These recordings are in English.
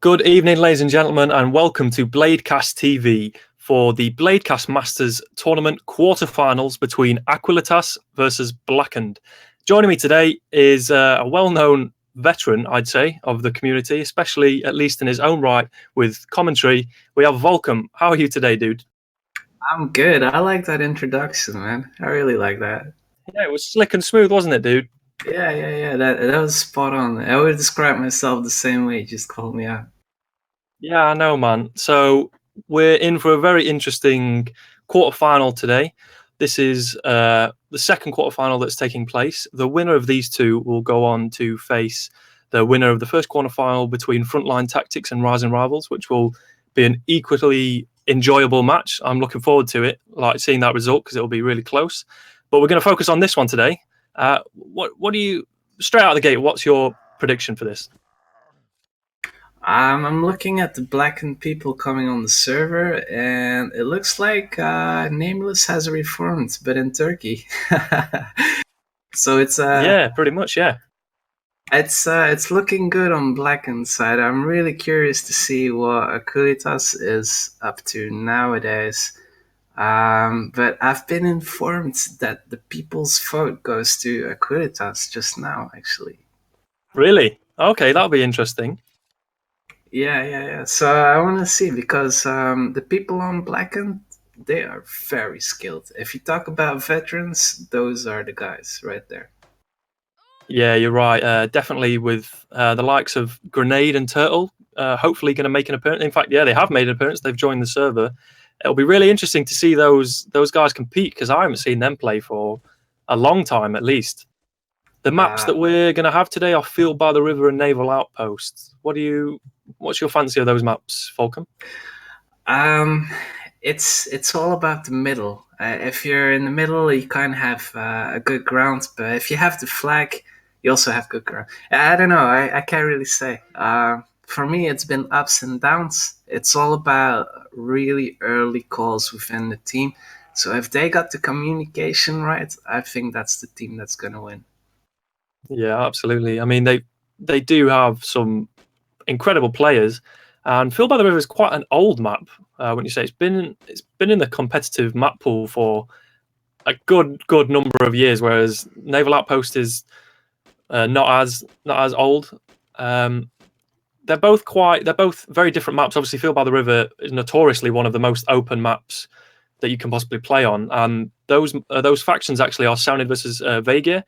Good evening, ladies and gentlemen, and welcome to BladeCast TV for the BladeCast Masters Tournament Quarter Finals between Aequalitas versus Blackened. Joining me today is a well-known veteran, I'd say, of the community, especially at least in his own right with commentary. We have Volcom. How are you today, dude? I'm good. I like that introduction, man. I really like that. Yeah, it was slick and smooth, wasn't it, dude? Yeah. That was spot on. I would describe myself the same way. You just called me out. Yeah, I know, man. So we're in for a very interesting quarterfinal today. This is the second quarterfinal that's taking place. The winner of these two will go on to face the winner of the first quarterfinal between Frontline Tactics and Rising Rivals, which will be an equally enjoyable match. I'm looking forward to it, like seeing that result, because it'll be really close. But we're going to focus on this one today. What do you, straight out of the gate, what's your prediction for this? I'm looking at the Blackened people coming on the server, and it looks like Nameless has reformed, but in Turkey. So it's Yeah, pretty much, yeah. it's looking good on Blackened's side. I'm really curious to see what Aequalitas is up to nowadays. But I've been informed that the people's vote goes to Aequalitas just now, actually. Really? Okay, that'll be interesting. Yeah. So I want to see because the people on Blackened, they are very skilled. If you talk about veterans, those are the guys right there. Yeah, you're right. Definitely with the likes of Grenade and Turtle, hopefully going to make an appearance. In fact, yeah, they have made an appearance. They've joined the server. It'll be really interesting to see those guys compete because I haven't seen them play for a long time, at least. The maps that we're going to have today are Field by the River and Naval Outpost. What's your fancy of those maps, Falcon? It's all about the middle. If you're in the middle, you kind of have a good ground, but if you have the flag, you also have good ground. I don't know. I can't really say. For me, it's been ups and downs. It's all about really early calls within the team. So if they got the communication right, I think that's the team that's going to win. Yeah, absolutely. I mean, they do have some incredible players, and Field by the River is quite an old map. When you say it's been in the competitive map pool for a good number of years, whereas Naval Outpost is not as old. They're both very different maps. Obviously, Field by the River is notoriously one of the most open maps that you can possibly play on, and those factions actually are Sarranid versus Vega.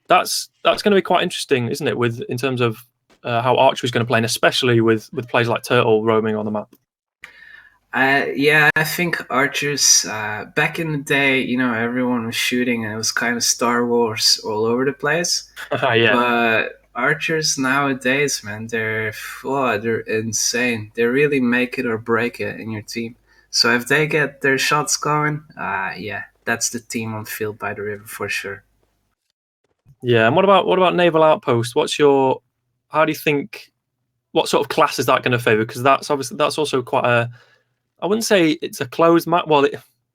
That's going to be quite interesting, isn't it? In terms of how Archer is going to play, and especially with players like Turtle roaming on the map. Yeah, I think archers back in the day, everyone was shooting and it was kind of Star Wars all over the place. Yeah. But archers nowadays, man, they're insane. They really make it or break it in your team. So if they get their shots going, yeah, that's the team on Field by the River for sure. Yeah, and what about Naval Outpost? How do you think? What sort of class is that going to favour? Because that's also quite a. I wouldn't say it's a closed map. Well,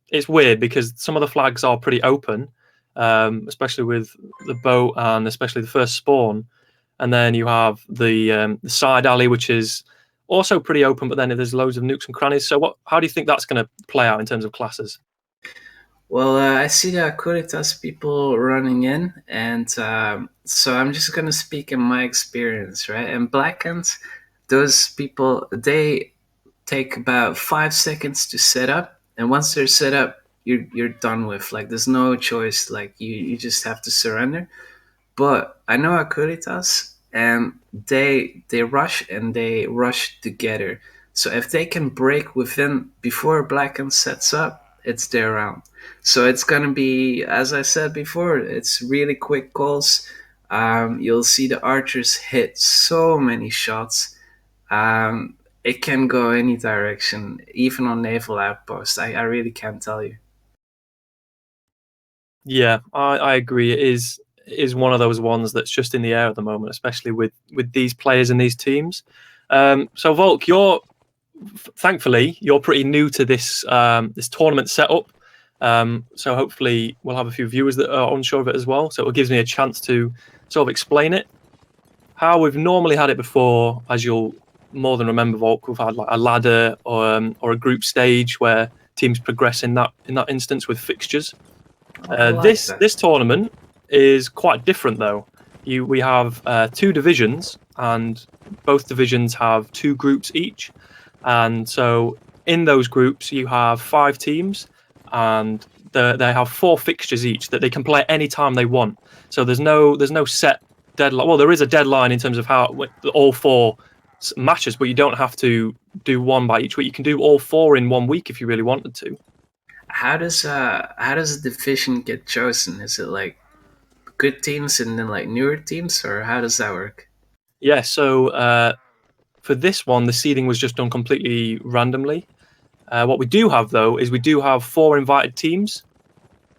it's weird because some of the flags are pretty open, especially with the boat and especially the first spawn, and then you have the side alley, which is also pretty open. But then there's loads of nooks and crannies. So how do you think that's going to play out in terms of classes? Well, I see the Aequalitas people running in, and so I'm just gonna speak in my experience, right? And Blackened, those people, they take about 5 seconds to set up, and once they're set up, you're done with. Like, there's no choice. Like, you just have to surrender. But I know Aequalitas, and they rush together. So if they can break within before Blackened sets up, it's their round. So it's gonna be, as I said before, it's really quick calls. You'll see the archers hit so many shots. It can go any direction, even on Naval Outpost. I really can't tell you. Yeah, I agree. It is one of those ones that's just in the air at the moment, especially with these players and these teams. So Volk, thankfully you're pretty new to this tournament setup. So hopefully we'll have a few viewers that are unsure of it as well. So it gives me a chance to sort of explain it. How we've normally had it before, as you'll more than remember, Volk, we've had like a ladder or a group stage where teams progress in that instance with fixtures. I like This that. this tournament is quite different though. We have 2 divisions, and both divisions have 2 groups each, and so in those groups you have 5 teams, and they have 4 fixtures each that they can play any time they want. So there's no set deadline. Well, there is a deadline in terms of how all 4 matches, but you don't have to do one by each week. You can do all 4 in 1 week if you really wanted to. How does a division get chosen? Is it like good teams and then like newer teams, or how does that work? Yeah, so for this one, the seeding was just done completely randomly. What we do have, though, is we do have 4 invited teams.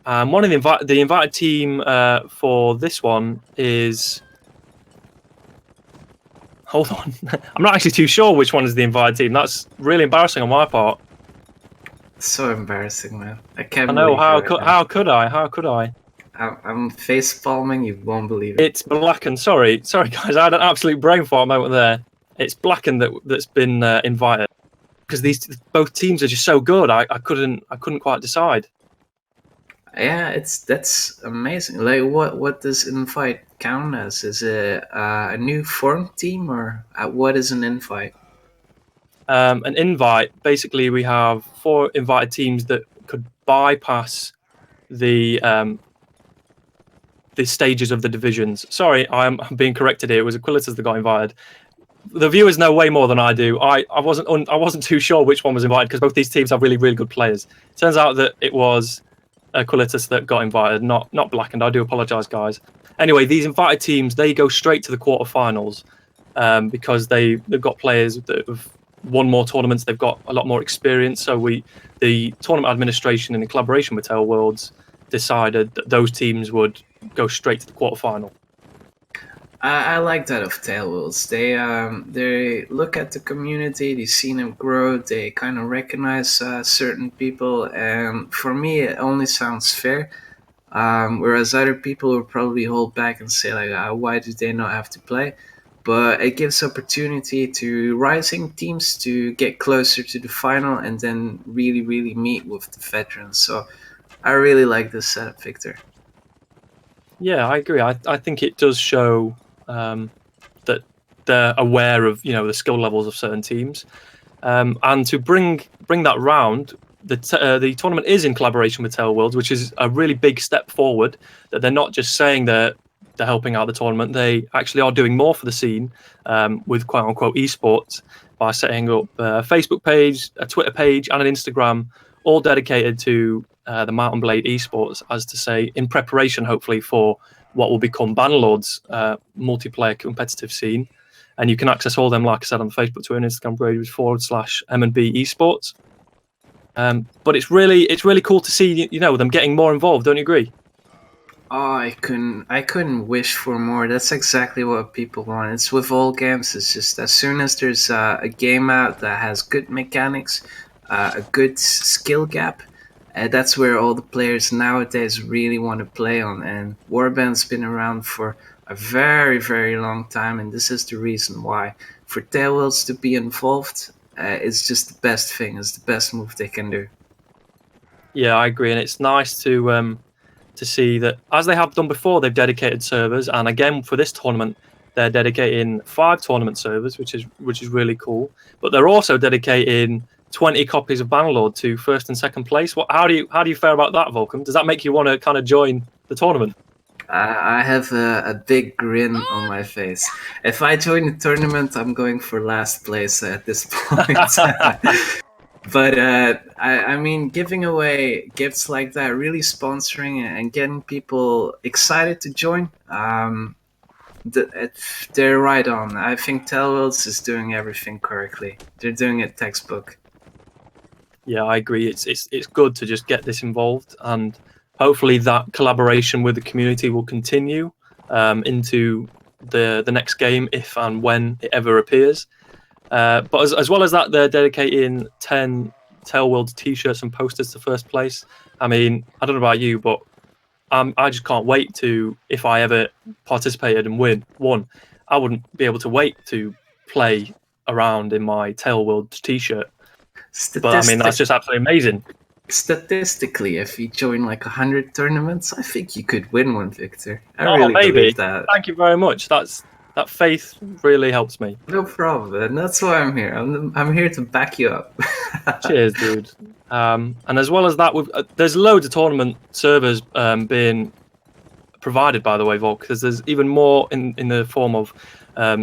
One of the invited team for this one is. Hold on, I'm not actually too sure which one is the invited team. That's really embarrassing on my part. So embarrassing, man. I can't I know. believe it right now. How could I? How could I? I'm face palming. You won't believe it. It's Blackened. Sorry, guys. I had an absolute brain fart moment there. It's Blackened that's been invited, because both teams are just so good. I couldn't quite decide. Yeah, that's amazing. Like, what does invite count as? Is it a new formed team, or what is an invite? An invite, basically, we have 4 invited teams that could bypass the stages of the divisions. Sorry, I'm being corrected here. It was Aequalitas that got invited. The viewers know way more than I do. I wasn't too sure which one was invited, because both these teams have really, really good players. Turns out that it was Aequalitas that got invited, not Blackened. I do apologise, guys. Anyway, these invited teams, they go straight to the quarterfinals, because they've got players that have won more tournaments. They've got a lot more experience. So the tournament administration, in collaboration with Tail Worlds, decided that those teams would go straight to the quarterfinal. I like that of Tailwheels. They look at the community, they see them grow, they kind of recognize certain people, and for me, it only sounds fair. Whereas other people will probably hold back and say like, why do they not have to play? But it gives opportunity to rising teams to get closer to the final and then really, really meet with the veterans. So I really like this setup, Victor. Yeah, I agree. I think it does show that they're aware of the skill levels of certain teams, and to bring that round. The tournament is in collaboration with Tail Worlds, which is a really big step forward. That they're not just saying they're helping out the tournament; they actually are doing more for the scene, with quote unquote esports, by setting up a Facebook page, a Twitter page, and an Instagram, all dedicated to the Mountain Blade esports, as to say, in preparation, hopefully, for what will become Bannerlord's multiplayer competitive scene. And you can access all them, like I said, on Facebook, Twitter, and Instagram pages /M&B esports. But it's really cool to see them getting more involved. Don't you agree? Oh, I couldn't wish for more. That's exactly what people want. It's with all games. It's just as soon as there's a game out that has good mechanics, a good skill gap, that's where all the players nowadays really want to play on. And Warband's been around for a very, very long time, and this is the reason why. For Tailwheels to be involved, it's just the best thing. It's the best move they can do. Yeah, I agree, and it's nice to see that, as they have done before, they've dedicated servers, and again for this tournament, they're dedicating 5 tournament servers, which is really cool. But they're also dedicating 20 copies of Bannerlord to first and second place. How do you fare about that, Vulcan? Does that make you want to kind of join the tournament? I have a big grin on my face. If I join the tournament, I'm going for last place at this point. But I mean, giving away gifts like that, really sponsoring and getting people excited to join, they're right on. I think Telworlds is doing everything correctly. They're doing it textbook. Yeah, I agree. It's good to just get this involved, and hopefully that collaboration with the community will continue into the next game, if and when it ever appears. But as well as that, they're dedicating 10 Tail Worlds t-shirts and posters to first place. I mean, I don't know about you, but I just can't wait to, if I ever participated and won, I wouldn't be able to wait to play around in my Tail World t-shirt. But I mean, that's Statistic- just absolutely amazing. Statistically, if you join like 100 tournaments, I think you could win one, Victor. I Oh, really maybe. believe that. Thank you very much. That faith really helps me. No problem, and that's why I'm here. I'm here to back you up. Cheers, dude. And as well as that, there's loads of tournament servers being provided, by the way, Volk, because there's even more in the form of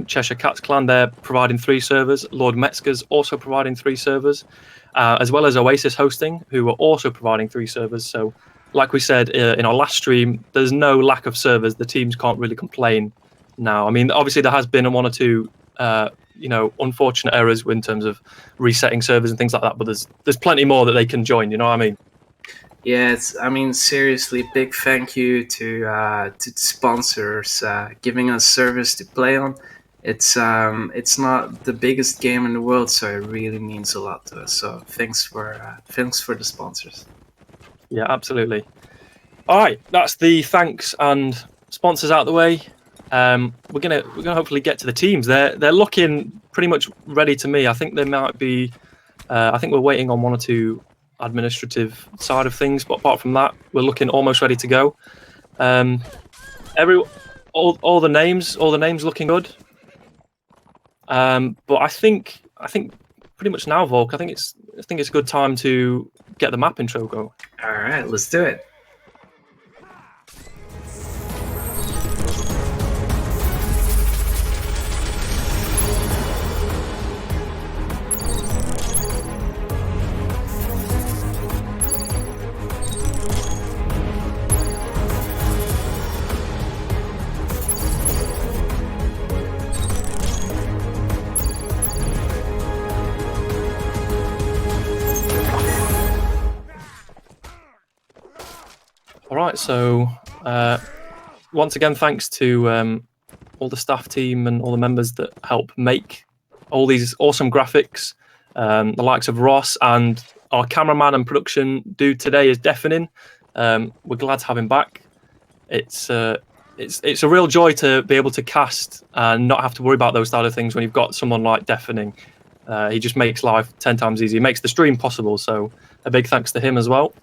Cheshire Cats Clan. They're providing 3 servers. Lord Metzger's also providing 3 servers, as well as Oasis Hosting, who are also providing 3 servers. So, like we said in our last stream, there's no lack of servers. The teams can't really complain now. I mean, obviously there has been 1 or 2, unfortunate errors in terms of resetting servers and things like that. But there's plenty more that they can join. You know what I mean? Yeah, seriously, big thank you to the sponsors giving us service to play on. It's not the biggest game in the world, so it really means a lot to us. So thanks for the sponsors. Yeah, absolutely. All right, that's the thanks and sponsors out the way. We're gonna hopefully get to the teams. They're looking pretty much ready to me. I think they might be. I think we're waiting on 1 or 2 administrative side of things, but apart from that, we're looking almost ready to go. All the names looking good. But I think pretty much now, Volk. I think it's a good time to get the map intro going. All right, let's do it. All right, so once again, thanks to all the staff team and all the members that help make all these awesome graphics. The likes of Ross and our cameraman and production dude today is Deafening. We're glad to have him back. It's a real joy to be able to cast and not have to worry about those side of things when you've got someone like Deafening. He just makes life 10 times easier. He makes the stream possible. So a big thanks to him as well.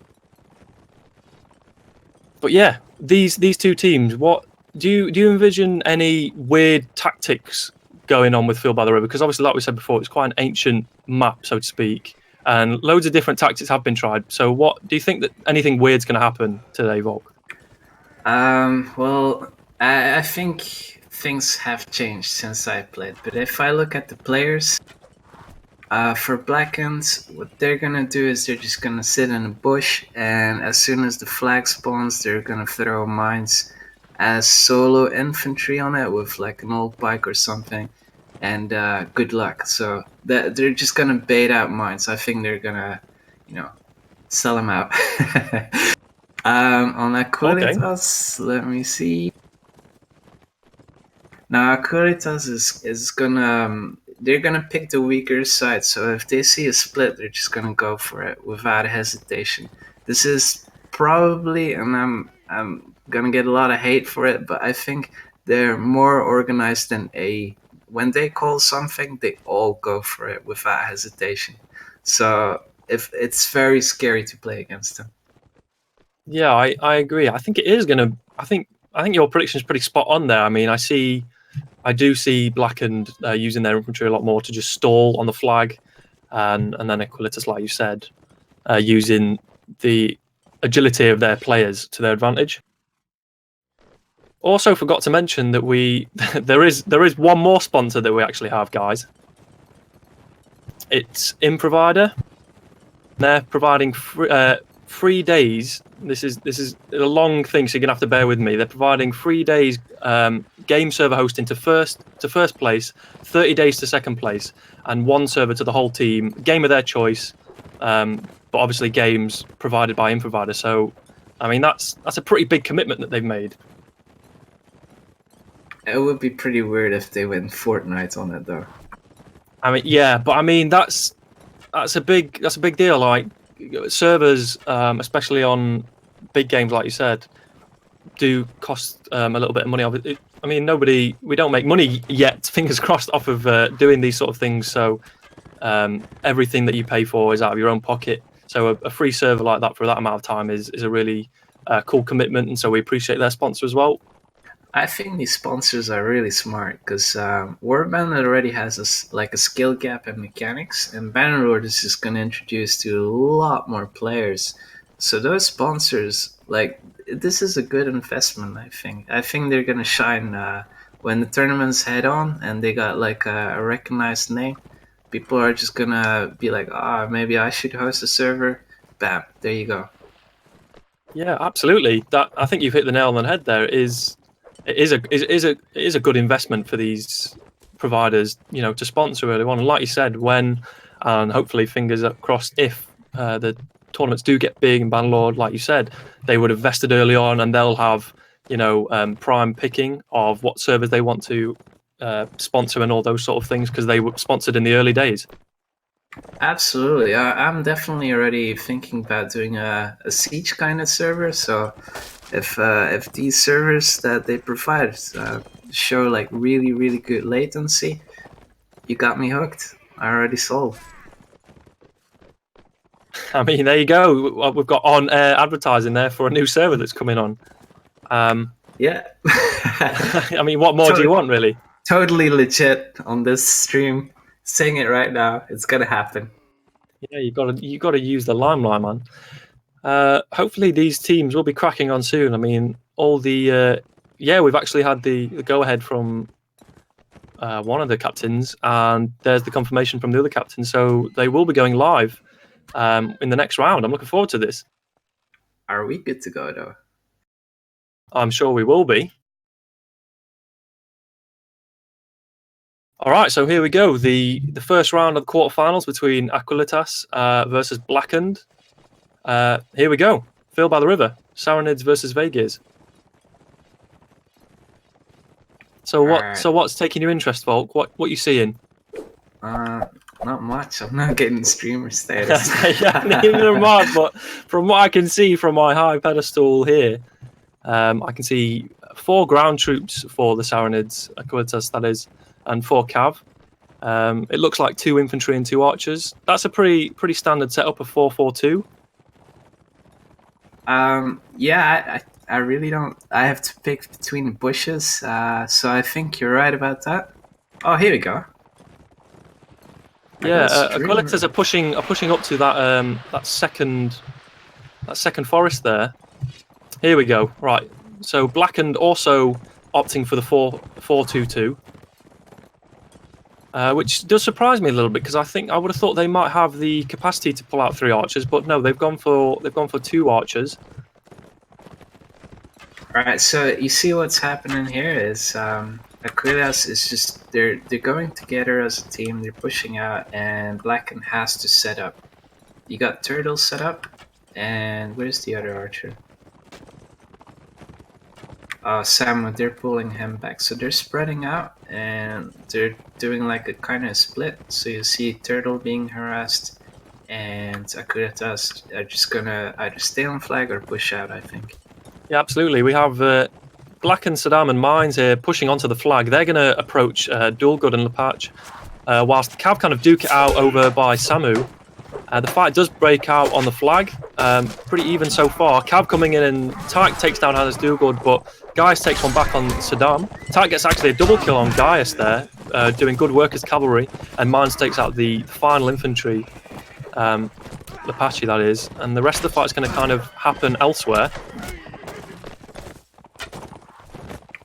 But yeah, these 2 teams. What do you envision any weird tactics going on with Field by the River? Because obviously, like we said before, it's quite an ancient map, so to speak, and loads of different tactics have been tried. So, what do you think that anything weird's going to happen today, Volk? Well, I think things have changed since I played. But if I look at the players, for Blackened, what they're gonna do is they're just gonna sit in a bush, and as soon as the flag spawns, they're gonna throw mines as solo infantry on it with like an old bike or something, and good luck. So they're just gonna bait out mines. I think they're gonna, sell them out. On Aequalitas, let me see. Now Aequalitas is gonna they're gonna pick the weaker side. So if they see a split, they're just gonna go for it without hesitation. This is probably, and I'm gonna get a lot of hate for it, but I think they're more organized than when they call something, they all go for it without hesitation. So if it's very scary to play against them. Yeah, I agree. I think it is gonna. I think your prediction is pretty spot on there. I mean, I do see Blackened using their infantry a lot more to just stall on the flag, and then Aequalitas, like you said, using the agility of their players to their advantage. Also, forgot to mention that there is 1 more sponsor that we actually have, guys. It's Improvider. They're providing 3 days. This is a long thing, so you're gonna have to bear with me. They're providing 3 days game server hosting to first place, 30 days to second place, and 1 server to the whole team. Game of their choice, but obviously games provided by Improvider. So, I mean, that's a pretty big commitment that they've made. It would be pretty weird if they went Fortnite on it, though. I mean, yeah, but I mean that's a big deal. Like servers, especially on big games, like you said, do cost a little bit of money. I mean, we don't make money yet, fingers crossed, off of doing these sort of things. So everything that you pay for is out of your own pocket. So a free server like that for that amount of time is a really cool commitment, and so we appreciate their sponsor as well. I think these sponsors are really smart because Warband already has a skill gap in mechanics, and Bannerlord is just going to introduce to a lot more players. So those sponsors, like, this is a good investment. I think they're going to shine when the tournaments head on, and they got like a recognized name. People are just going to be like, maybe I should host a server. Bam, there you go. Yeah, absolutely. That, I think you've hit the nail on the head there. It is a good investment for these providers, you know, to sponsor early on. And like you said, when, and hopefully fingers crossed, if the tournaments do get big in Bannerlord, like you said, they would have vested early on, and they'll have, you know, prime picking of what servers they want to sponsor and all those sort of things, because they were sponsored in the early days. Absolutely. I'm definitely already thinking about doing a siege kind of server. So if these servers that they provide show like really, really good latency, you got me hooked. I already sold. I mean, there you go. We've got on-air advertising there for a new server that's coming on. Yeah. I mean, what more do you want, really? Totally legit on this stream. Saying it right now. It's gonna happen. Yeah, you got to use the limelight, man. Hopefully these teams will be cracking on soon. I mean, all the we've actually had the go ahead from one of the captains, and there's the confirmation from the other captain. So they will be going live in the next round. I'm looking forward to this. Are we good to go though? I'm sure we will be. All right, so here we go. The first round of the quarterfinals between Aequalitas versus Blackened. Here we go. Phil by the River. Sarranids versus Vegas. So what's taking your interest, Volk? What you seeing? Not much. I'm not getting streamer status. Yeah, neither am I, but from what I can see from my high pedestal here, I can see 4 ground troops for the Sarranids, Aequalitas that is, and 4 cav. It looks like 2 infantry and 2 archers. That's a pretty standard setup of 4-4-2. Yeah, I really don't. I have to pick between the bushes, so I think you're right about that. Oh, here we go. Yeah, Aequalitas are pushing up to that second forest there. Here we go. Right. So Blackened also opting for the 4-4-2-2. Which does surprise me a little bit, because I would have thought they might have the capacity to pull out 3 archers, but no, they've gone for 2 archers. All right, so you see what's happening here is Aequalitas is just they're going together as a team. They're pushing out, and Blackened has to set up. You got Turtle set up, and where's the other archer? Sam, they're pulling him back. So they're spreading out, and they're doing like a kind of split. So you see Turtle being harassed, and Aequalitas are just gonna either stay on flag or push out, I think. Yeah, absolutely. We have Blackened, Saddam, and Mines here pushing onto the flag. They're going to approach Dualgood and Lepatch, whilst the Cav kind of duke it out over by Samu. The fight does break out on the flag. Pretty even so far. Cav coming in, and Tyke takes down Hannes Dualgood, but Gaius takes one back on Saddam. Tyke gets actually a double kill on Gaius there, doing good work as cavalry, and Mines takes out the final infantry, Lepatch that is, and the rest of the fight is going to kind of happen elsewhere.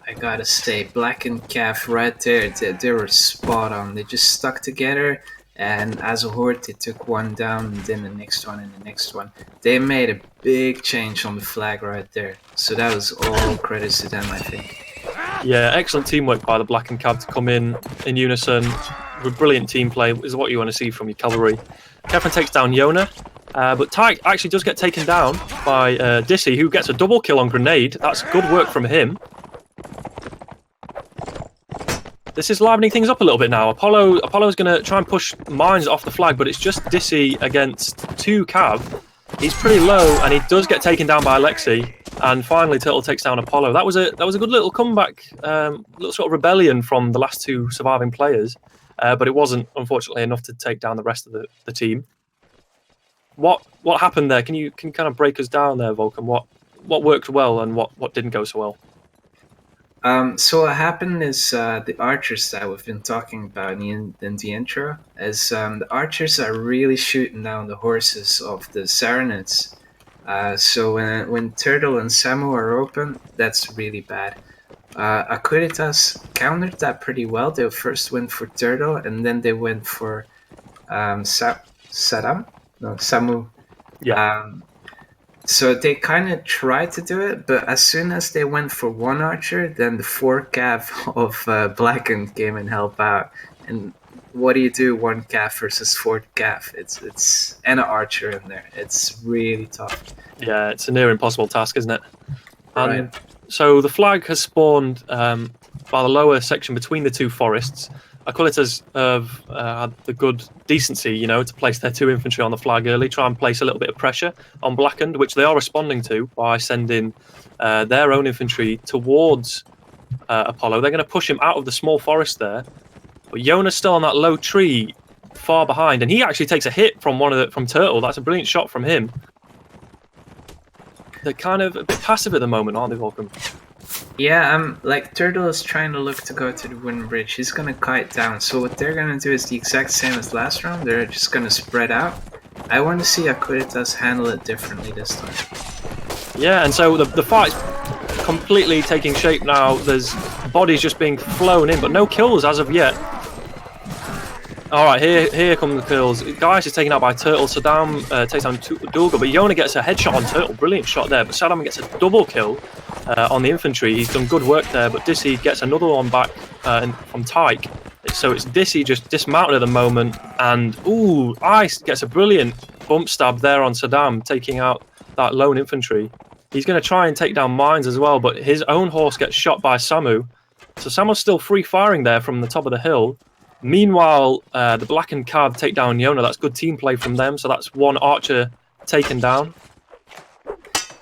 I gotta say, Black and Cav right there, they were spot on. They just stuck together, and as a horde, they took one down, and then the next one, and the next one. They made a big change on the flag right there. So that was all credits to them, I think. Yeah, excellent teamwork by the Black and Cav to come in unison. With brilliant team play is what you want to see from your cavalry. Kevin takes down Yona, but Tyke actually does get taken down by Dissy, who gets a double kill on Grenade. That's good work from him. This is livening things up a little bit now. Apollo's going to try and push Mines off the flag, but it's just Dissy against 2 Cav. He's pretty low, and he does get taken down by Alexei. And finally, Turtle takes down Apollo. That was a good little comeback, little sort of rebellion from the last two surviving players, but it wasn't, unfortunately, enough to take down the rest of the team. What happened there? Can you kind of break us down there, Vulcan? What worked well and what didn't go so well? So what happened is the archers that we've been talking about in the intro is the archers are really shooting down the horses of the Sarranids. So when Turtle and Samu are open, that's really bad. Aequalitas countered that pretty well. They first went for Turtle, and then they went for Samu. Yeah. So they kind of tried to do it, but as soon as they went for one archer, then the 4 cav of Blackened came and helped out. And what do you do? 1 cav versus 4 cav. It's and an archer in there. It's really tough. Yeah, it's a near impossible task, isn't it? And Right. so the flag has spawned by the lower section between the two forests. Aequalitas have had the good decency, to place their 2 infantry on the flag early, try and place a little bit of pressure on Blackened, which they are responding to by sending their own infantry towards Apollo. They're going to push him out of the small forest there. But Yona's still on that low tree far behind, and he actually takes a hit from from Turtle. That's a brilliant shot from him. They're kind of a bit passive at the moment, aren't they, Vulcan? Yeah, like Turtle is trying to look to go to the wooden bridge. He's gonna kite down. So what they're gonna do is the exact same as last round. They're just gonna spread out. I want to see Aequalitas handle it differently this time. Yeah, and so the fight's completely taking shape now. There's bodies just being flown in, but no kills as of yet. All right, here come the kills. Guys is taken out by Turtle. Saddam takes down Dulga, but Yona gets a headshot on Turtle. Brilliant shot there, but Saddam gets a double kill on the infantry. He's done good work there, but Dissy gets another one back from Tyke. So it's Dissy just dismounted at the moment, and Ice gets a brilliant bump stab there on Saddam, taking out that lone infantry. He's going to try and take down mines as well, but his own horse gets shot by Samu. So Samu's still free firing there from the top of the hill. Meanwhile, the Blackened Card take down Yona. That's good team play from them. So that's 1 archer taken down.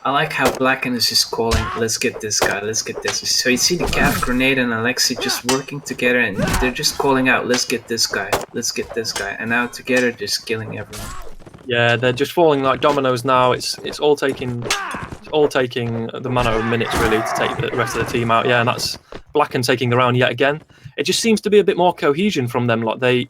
I like how Blackened is just calling, let's get this guy, let's get this. So you see the Cav, Grenade, and Alexi just working together, and they're just calling out, let's get this guy, let's get this guy. And now together, just killing everyone. Yeah, they're just falling like dominoes now. It's all taking the matter of minutes really to take the rest of the team out. Yeah, and that's Blackened taking the round yet again. It just seems to be a bit more cohesion from them. Like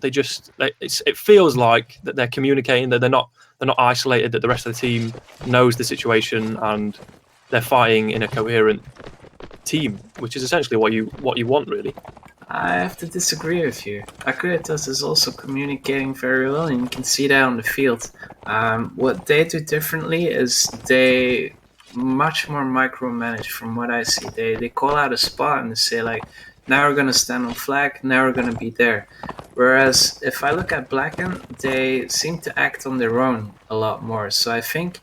it feels like that they're communicating, that they're not isolated, that the rest of the team knows the situation and they're fighting in a coherent team, which is essentially what you want really. I have to disagree with you. Aequalitas is also communicating very well, and you can see that on the field. What they do differently is they much more micromanage from what I see. They call out a spot and they say like, now we're going to stand on flag, now we're going to be there. Whereas if I look at Blackened, they seem to act on their own a lot more. So I think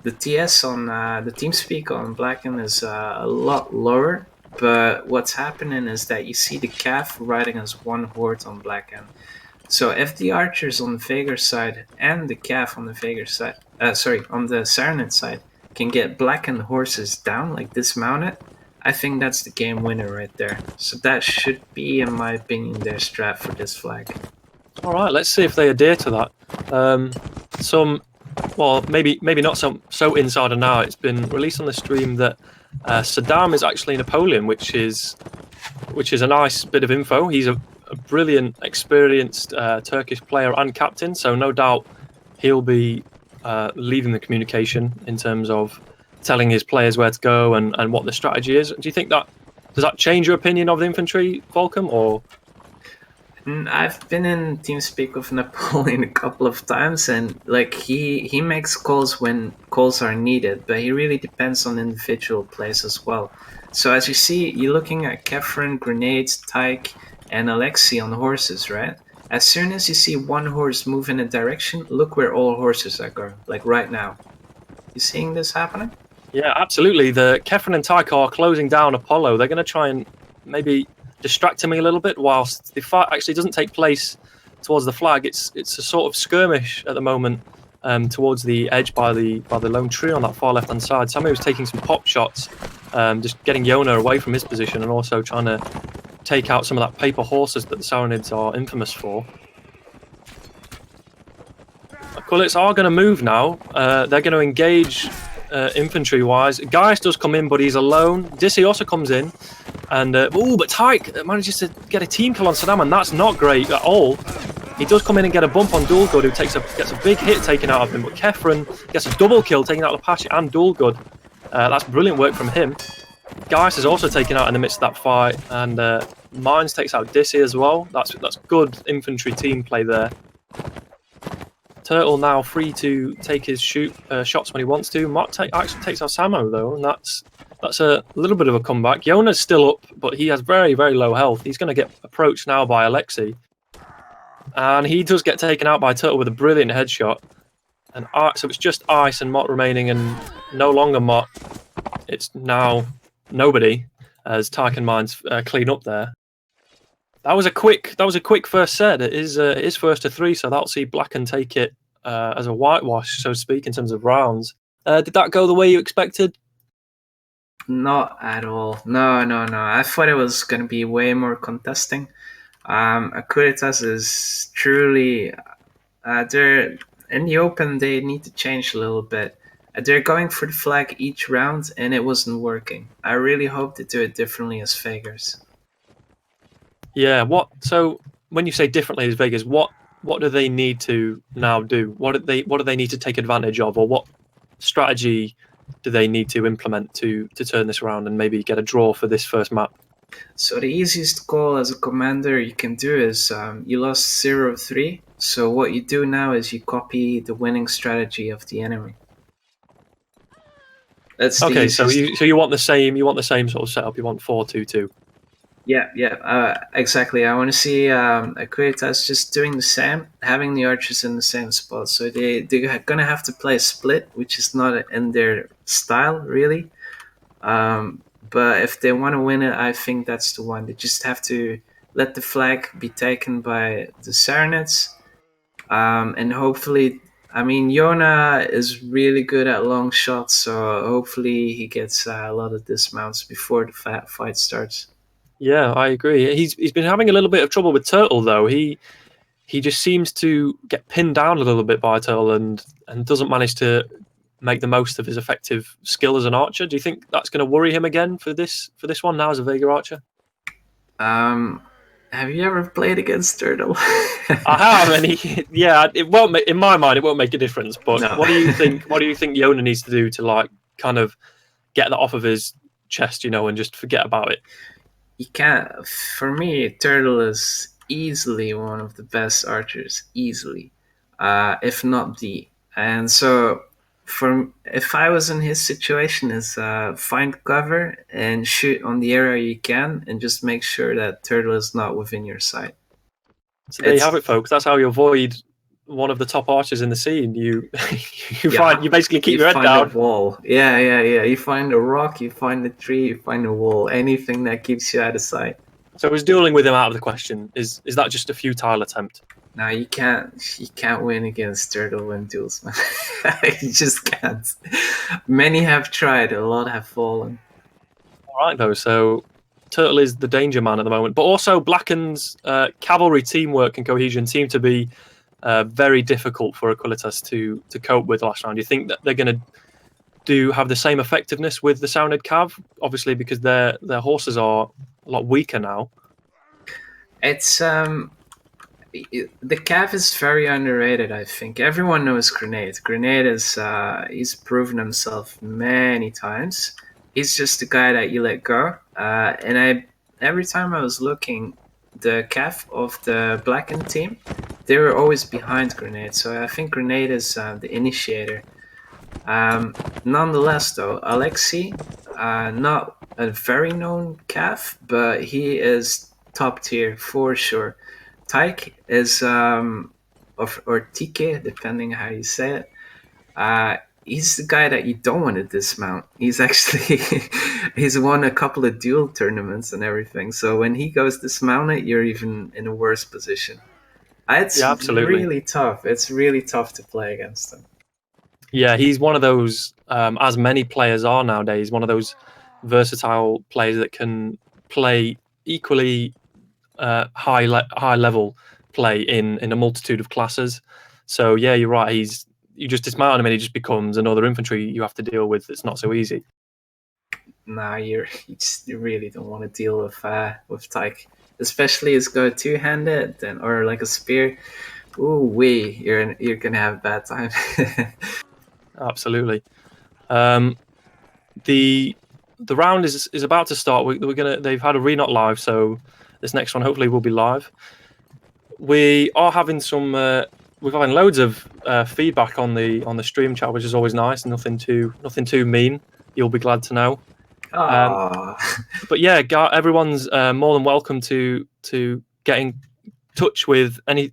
the TS on the TeamSpeak on Blackened is a lot lower. But what's happening is that you see the Cav riding as 1 horde on Blackened. So if the archers on the Vagar side and the Cav on the Vagar side, on the Sarranid side, can get Blackened horses down, like dismounted, I think that's the game winner right there. So that should be, in my opinion, their strat for this flag. All right, let's see if they adhere to that. Maybe not so insider now. It's been released on the stream that Saddam is actually Napoleon, which is a nice bit of info. He's a brilliant, experienced Turkish player and captain, so no doubt he'll be leading the communication in terms of telling his players where to go and what the strategy is. Do you think does that change your opinion of the infantry, Volcom, or? I've been in TeamSpeak with Napoleon a couple of times, and like he makes calls when calls are needed, but he really depends on individual plays as well. So as you see, you're looking at Kefren, Grenades, Tyke, and Alexi on horses, right? As soon as you see 1 horse move in a direction, look where all horses are going, like right now. You seeing this happening? Yeah, absolutely. The Kefren and Tyke are closing down Apollo. They're going to try and maybe distract him a little bit whilst the fight actually doesn't take place towards the flag. It's a sort of skirmish at the moment towards the edge by the lone tree on that far left hand side. Sammy was taking some pop shots, just getting Yona away from his position and also trying to take out some of that paper horses that the Sarranids are infamous for. Aequalitas are going to move now. They're going to engage infantry-wise. Gaius does come in, but he's alone. Dissy also comes in. And but Tyke manages to get a team kill on Saddam, and that's not great at all. He does come in and get a bump on Dualgood, who gets a big hit taken out of him, but Kefren gets a double kill taken out of Apache and Dualgood. That's brilliant work from him. Gaius is also taken out in the midst of that fight, and Mines takes out Dissy as well. That's good infantry team play there. Turtle now free to take his shots when he wants to. Mott actually takes out Samo though, and that's a little bit of a comeback. Yona's still up, but he has very, very low health. He's going to get approached now by Alexei. And he does get taken out by Turtle with a brilliant headshot. And so it's just Ice and Mott remaining, and no longer Mott. It's now nobody as Tyke and Mines clean up there. That was a quick first set. It is first to 3, so that'll see Blackened take it as a whitewash, so to speak, in terms of rounds. Did that go the way you expected? Not at all. No. I thought it was going to be way more contesting. Aequalitas is truly... they're in the open, they need to change a little bit. They're going for the flag each round, and it wasn't working. I really hope they do it differently as Vegas. Yeah, so when you say differently as Vegas, what do they need to now do? What do they need to take advantage of, or what strategy do they need to implement to turn this around and maybe get a draw for this first map? So the easiest call as a commander you can do is you lost 0-3. So what you do now is you copy the winning strategy of the enemy. That's okay. So you want the same sort of setup. You want 4-2-2. Yeah, exactly. I want to see Aequalitas just doing the same, having the archers in the same spot. So they're going to have to play a split, which is not in their style, really. But if they want to win it, I think that's the one. They just have to let the flag be taken by the Sarranids. And hopefully, Yona is really good at long shots, so hopefully he gets a lot of dismounts before the fight starts. Yeah, I agree. He's been having a little bit of trouble with Turtle though. He just seems to get pinned down a little bit by Turtle and doesn't manage to make the most of his effective skill as an archer. Do you think that's going to worry him again for this one now as a Vega archer? Have you ever played against Turtle? I have, and it won't. In my mind, it won't make a difference. But no. What do you think? What do you think Yona needs to do to kind of get that off of his chest, and just forget about it? You can't. For me, Turtle is easily one of the best archers, easily, if not the. And so, if I was in his situation, is find cover and shoot on the area you can, and just make sure that Turtle is not within your sight. So there you have it, folks. That's how you avoid one of the top archers in the scene. You basically keep your head down. You find a wall. Yeah. You find a rock, you find a tree, you find a wall. Anything that keeps you out of sight. So is dueling with him out of the question? Is that just a futile attempt? No, you can't win against Turtle in duels, man. You just can't. Many have tried, a lot have fallen. All right, though. So Turtle is the danger man at the moment, but also Blackened's cavalry teamwork and cohesion seem to be very difficult for Aequalitas to cope with last round. Do you think that they're going to have the same effectiveness with the Sarranid Cav? Obviously, because their horses are a lot weaker now. It's the Cav is very underrated, I think. Everyone knows Grenade. Grenade is he's proven himself many times. He's just the guy that you let go. And every time I was looking, the Cav of the Blackened team, they were always behind Grenade. So I think Grenade is the initiator. Nonetheless, though, Alexei, not a very known Cav, but he is top tier for sure. Tyke is, or Tike, depending how you say it. He's the guy that you don't want to dismount. He's actually he's won a couple of duel tournaments and everything. So when he goes dismounted, you're even in a worse position. It's really tough. It's really tough to play against him. Yeah, he's one of those, as many players are nowadays, one of those versatile players that can play equally high level play in a multitude of classes. So yeah, you're right. You just dismount him and he just becomes another infantry you have to deal with. It's not so easy. Nah, you really don't want to deal with Tyke, especially his go two handed then or like a spear. Ooh wee, you're gonna have a bad time. Absolutely. The round is about to start. They've had a re-not live, so this next one hopefully will be live. We are having we're having loads of feedback on the stream chat, which is always nice. Nothing too mean. You'll be glad to know. But yeah, everyone's more than welcome to get in touch with any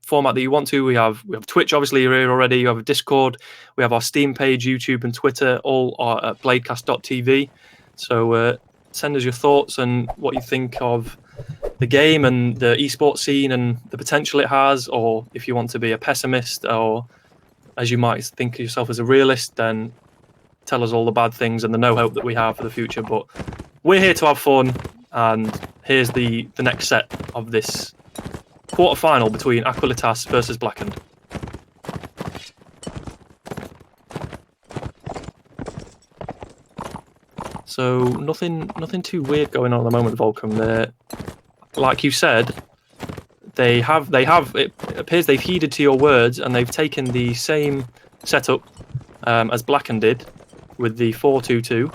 format that you want to. We have Twitch, obviously you're here already. You have a Discord. We have our Steam page, YouTube, and Twitter. All are at BladeCast.tv. So send us your thoughts and what you think of the game and the esports scene and the potential it has, or if you want to be a pessimist, or as you might think of yourself as a realist, then tell us all the bad things and the no hope that we have for the future. But we're here to have fun, and here's the next set of this quarter final between Aequalitas versus Blackened. So nothing too weird going on at the moment, Volcom. There, like you said, they have. It appears they've heeded to your words and they've taken the same setup as Blackened did with the 4-2-2.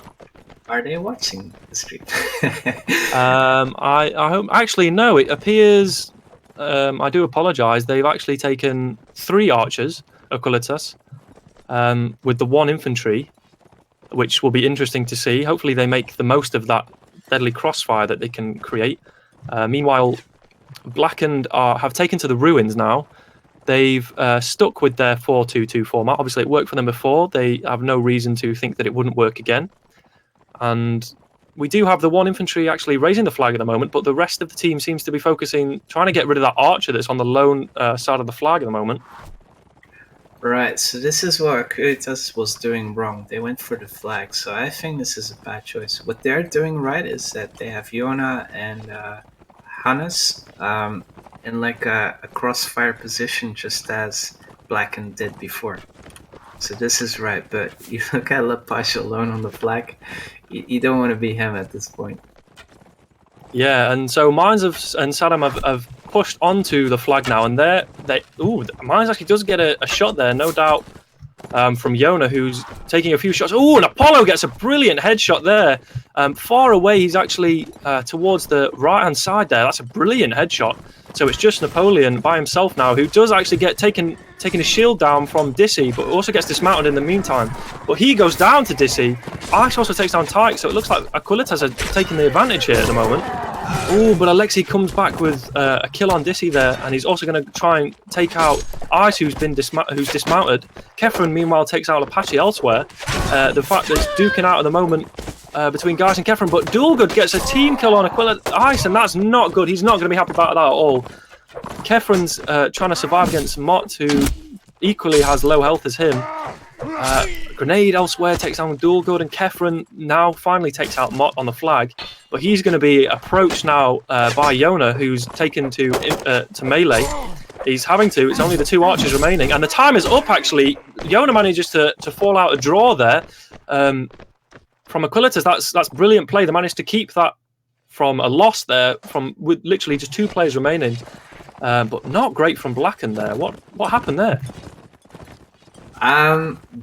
Are they watching the stream? I hope. Actually, no. It appears. I do apologise. They've actually taken 3 archers, Aequalitas, with the 1 infantry, which will be interesting to see. Hopefully, they make the most of that deadly crossfire that they can create. Meanwhile, Blackened have taken to the ruins now. They've stuck with their 4-2-2 format. Obviously, it worked for them before. They have no reason to think that it wouldn't work again. And we do have the 1 infantry actually raising the flag at the moment, but the rest of the team seems to be focusing, trying to get rid of that archer that's on the lone side of the flag at the moment. Right, so this is what Aequalitas was doing wrong. They went for the flag, so I think this is a bad choice. What they're doing right is that they have Yona and Hannes in like a crossfire position, just as Blackened did before. So this is right, but you look at Lepash alone on the flag, you don't want to be him at this point. Yeah, and so Mines and Saddam have pushed onto the flag now, and Mines actually does get a shot there, no doubt, from Yona, who's taking a few shots. Oh, and Apollo gets a brilliant headshot there. Far away, he's actually towards the right-hand side there. That's a brilliant headshot. So it's just Napoleon by himself now, who does actually get taking his shield down from Dissy, but also gets dismounted in the meantime. But he goes down to Dissy. Alex also takes down Tyke, so it looks like Aequalitas are taking the advantage here at the moment. Oh, but Alexei comes back with a kill on Dissy there, and he's also going to try and take out Ice, who's dismounted. Kefren, meanwhile, takes out Apache elsewhere. The fact that it's duking out at the moment between Guys and Kefren, but Dualgood gets a team kill on Ice, and that's not good. He's not going to be happy about that at all. Kefren's trying to survive against Mott, who equally has low health as him. Grenade elsewhere takes down Dualgood, and Kefren now finally takes out Mott on the flag. But he's going to be approached now by Yona, who's taken to melee. He's having to. It's only the 2 archers remaining, and the time is up. Actually, Yona manages to fall out a draw there from Aequalitas. That's brilliant play. They managed to keep that from a loss there, with literally just 2 players remaining. But not great from Blackened there. What happened there?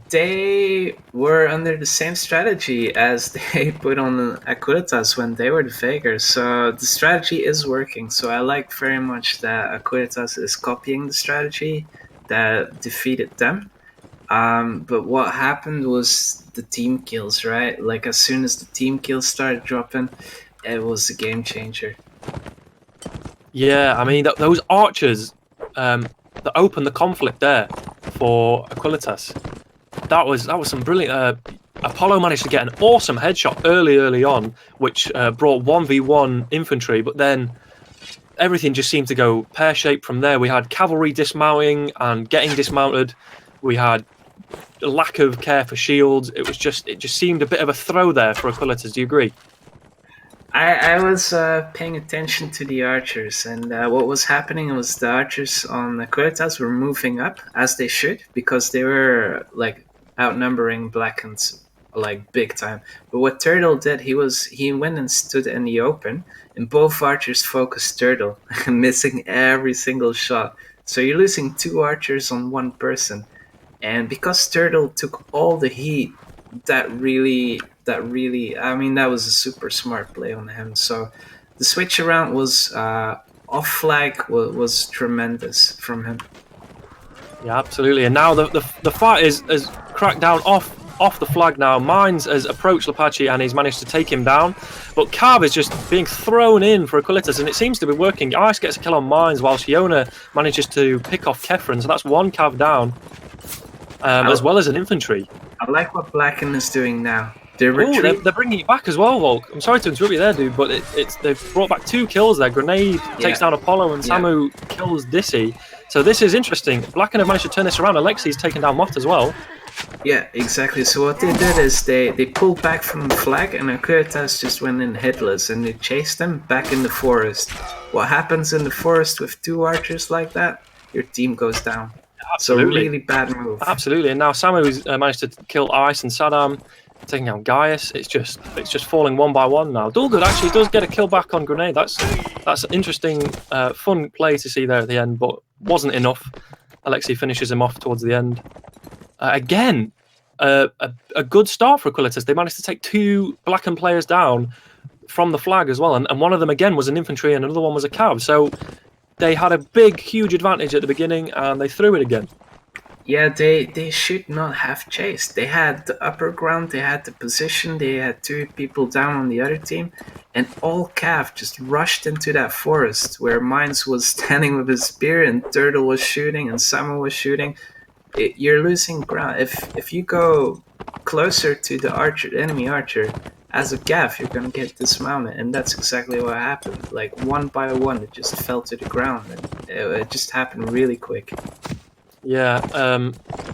They were under the same strategy as they put on Aequalitas when they were the fakers. So the strategy is working. So I like very much that Aequalitas is copying the strategy that defeated them. But what happened was the team kills, right? Like as soon as the team kills started dropping, it was a game changer. Yeah, I mean those archers that opened the conflict there for Aequalitas. That was some brilliant. Apollo managed to get an awesome headshot early on, which brought 1v1 infantry, but then everything just seemed to go pear-shaped from there. We had cavalry dismounting and getting dismounted. We had lack of care for shields. It just seemed a bit of a throw there for Aequalitas. Do you agree? I was paying attention to the archers, and what was happening was the archers on the Aequalitas were moving up as they should, because they were like outnumbering Blackened like big time. But what Turtle did, he went and stood in the open, and both archers focused Turtle, missing every single shot. So you're losing 2 archers on 1 person, and because Turtle took all the heat, that really, I mean, that was a super smart play on him. So the switch around was off flag was tremendous from him. Yeah, absolutely. And now the fight is cracked down off the flag now. Mines has approached Apache and he's managed to take him down. But Cav is just being thrown in for Aequalitas, and it seems to be working. Ice gets a kill on Mines whilst Yona manages to pick off Kefren, so that's 1 Cav down, as well as an infantry. I like what Blackened is doing now. They're bringing it back as well, Volk. I'm sorry to interrupt you there, dude, but they've brought back 2 kills there. Grenade takes down Apollo and Samu kills Dissy. So this is interesting. Blackened have managed to turn this around. Alexi's taken down Mott as well. Yeah, exactly. So what they did is they pulled back from the flag, and Aequalitas just went in hitless, and they chased them back in the forest. What happens in the forest with 2 archers like that? Your team goes down. Absolutely. So really bad move. Absolutely. And now Samu's managed to kill Ice and Saddam, taking out Gaius. It's just falling 1 by 1 now. Dulgood actually does get a kill back on Grenade. That's an interesting, fun play to see there at the end, but wasn't enough. Alexei finishes him off towards the end. Again, a good start for Aequalitas. They managed to take 2 Blackened players down from the flag as well, and one of them again was an infantry and another one was a cav. So they had a big, huge advantage at the beginning, and they threw it again. Yeah, they should not have chased. They had the upper ground, they had the position, they had 2 people down on the other team, and all Cav just rushed into that forest where Mines was standing with his spear and Turtle was shooting and Samu was shooting. You're losing ground. If you go closer to the enemy archer, as a Cav, you're gonna get dismounted, and that's exactly what happened. Like 1 by 1, it just fell to the ground, and it just happened really quick. Yeah,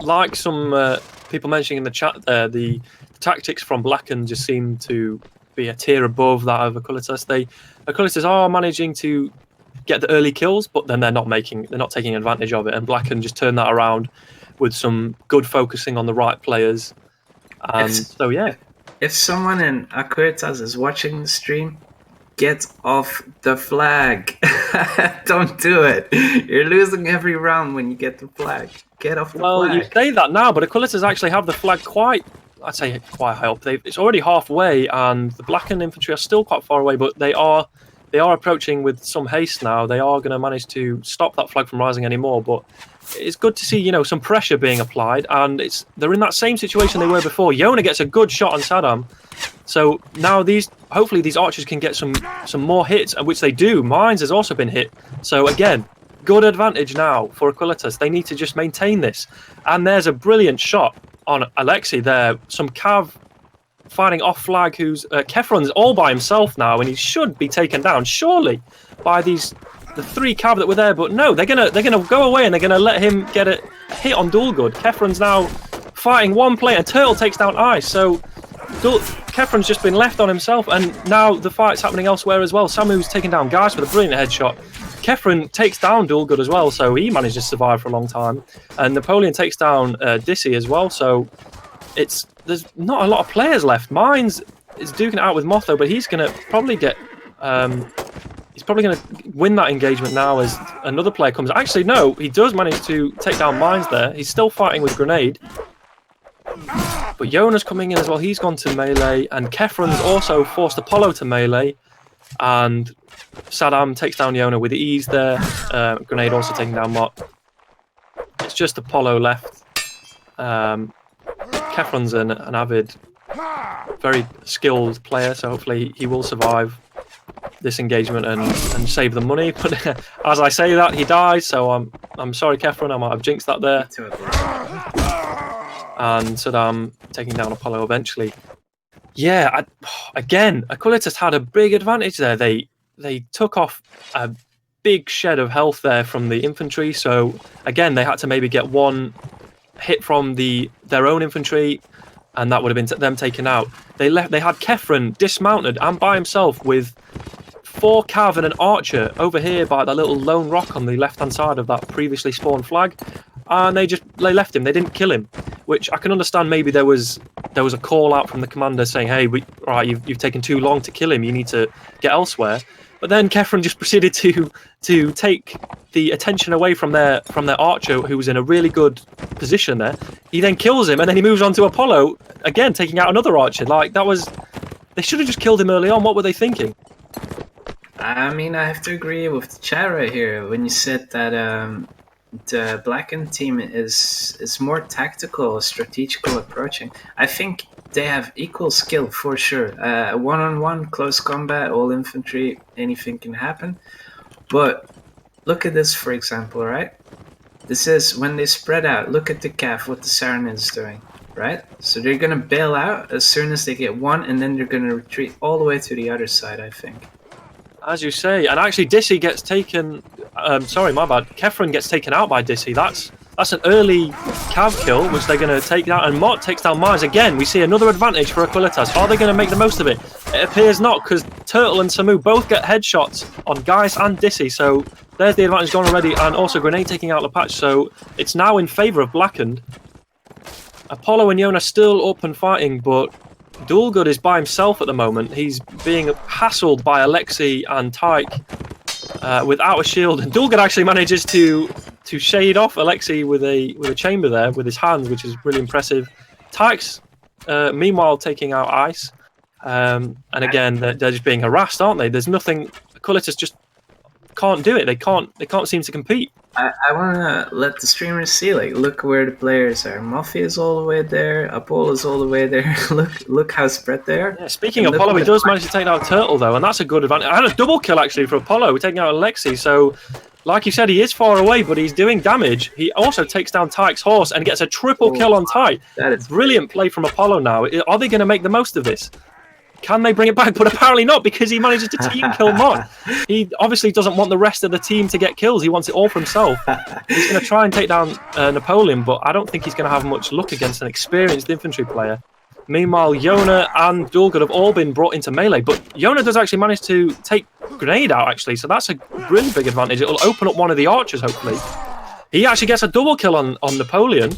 like some people mentioning in the chat there, the tactics from Blackened just seem to be a tier above that of Aequalitas. Aequalitas are managing to get the early kills, but then they're not taking advantage of it, and Blackened just turned that around with some good focusing on the right players. And if someone in Aequalitas is watching the stream, get off the flag. Don't do it. You're losing every round when you get the flag. Get off the flag. Well, you say that now, but Aequalitas actually have the flag quite high up. It's already halfway, and the Blackened infantry are still quite far away, but they are approaching with some haste now. They are going to manage to stop that flag from rising anymore, but it's good to see, some pressure being applied, and they're in that same situation they were before. Yona gets a good shot on Saddam, so now hopefully these archers can get some more hits, which they do. Mines has also been hit, so again, good advantage now for Aequalitas. They need to just maintain this, and there's a brilliant shot on Alexei there. Some Cav fighting off flag, who's Kefron's all by himself now, and he should be taken down surely by the 3 Cav that were there, but no, they're gonna go away and they're gonna let him get a hit on Dulgood. Kefron's now fighting 1 player, and Turtle takes down Ice, so Kefron's just been left on himself, and now the fight's happening elsewhere as well. Samu's taking down Gaius with a brilliant headshot. Kefren takes down Dulgood as well, so he managed to survive for a long time, and Napoleon takes down Dissy as well, so there's not a lot of players left. Mines is duking it out with Motho, but he's gonna probably get he's probably going to win that engagement now as another player comes. Actually, no, he does manage to take down Mines there. He's still fighting with Grenade. But Yona's coming in as well. He's gone to melee, and Kefren's also forced Apollo to melee. And Saddam takes down Yona with ease there. Grenade also taking down Mott. It's just Apollo left. Kefren's an avid, very skilled player, so hopefully he will survive this engagement and save the money. But as I say that, he dies, so I'm sorry, Kefren, I might have jinxed that there. And Saddam taking down Apollo eventually. Yeah, again, Aequalitas had a big advantage there. They took off a big shed of health there from the infantry, so again, they had to maybe get one hit from their own infantry, and that would have been them taken out. They had Kefren dismounted and by himself with 4 cav and an archer over here by that little lone rock on the left-hand side of that previously spawned flag, and they left him. They didn't kill him, which I can understand. Maybe there was a call out from the commander saying, "Hey, you've taken too long to kill him. You need to get elsewhere." But then Kefren just proceeded to take the attention away from their archer, who was in a really good position there. He then kills him, and then he moves on to Apollo again, taking out another archer. Like, they should have just killed him early on. What were they thinking? I mean, I have to agree with the chat right here when you said that the Blackened team is more tactical, strategical approaching. I think they have equal skill for sure. One-on-one, close combat, all infantry, anything can happen. But look at this, for example, right? This is when they spread out. Look at the CAF, what the Sarranid is doing, right? So they're going to bail out as soon as they get one, and then they're going to retreat all the way to the other side, I think. As you say, and actually Dissy gets taken... sorry, my bad. Kefren gets taken out by Dissy. That's an early cav kill, which they're going to take down, and Mott takes down Mars. Again, we see another advantage for Aequalitas. Are they going to make the most of it? It appears not, because Turtle and Samu both get headshots on Gaius and Dissy, so there's the advantage gone already, and also Grenade taking out the patch, so it's now in favour of Blackened. Apollo and Yona still up and fighting, but Dulgud is by himself at the moment. He's being hassled by Alexei and Tyke without a shield, and Dulgud actually manages to shade off Alexei with a chamber there with his hands, which is really impressive. Tyke's meanwhile taking out Ice, and again they're just being harassed, aren't they? There's nothing. Aequalitas just can't do it. They can't seem to compete. I want to let the streamers see, like, look where the players are. Mafia's all the way there. Apollo's all the way there. look how spread they are. Yeah, speaking of Apollo, he does manage to take out Turtle, though, and that's a good advantage. And a double kill, actually, for Apollo, taking out Alexei. So, like you said, he is far away, but he's doing damage. He also takes down Tyke's horse and gets a triple kill on Tyke. That is brilliant play from Apollo now. Are they going to make the most of this? Can they bring it back? But apparently not, because he manages to team kill Mott. He obviously doesn't want the rest of the team to get kills. He wants it all for himself. He's going to try and take down Napoleon, but I don't think he's going to have much luck against an experienced infantry player. Meanwhile, Yona and Dulgud have all been brought into melee, but Yona does actually manage to take Grenade out, actually, so that's a really big advantage. It'll open up one of the archers, hopefully. He actually gets a double kill on Napoleon,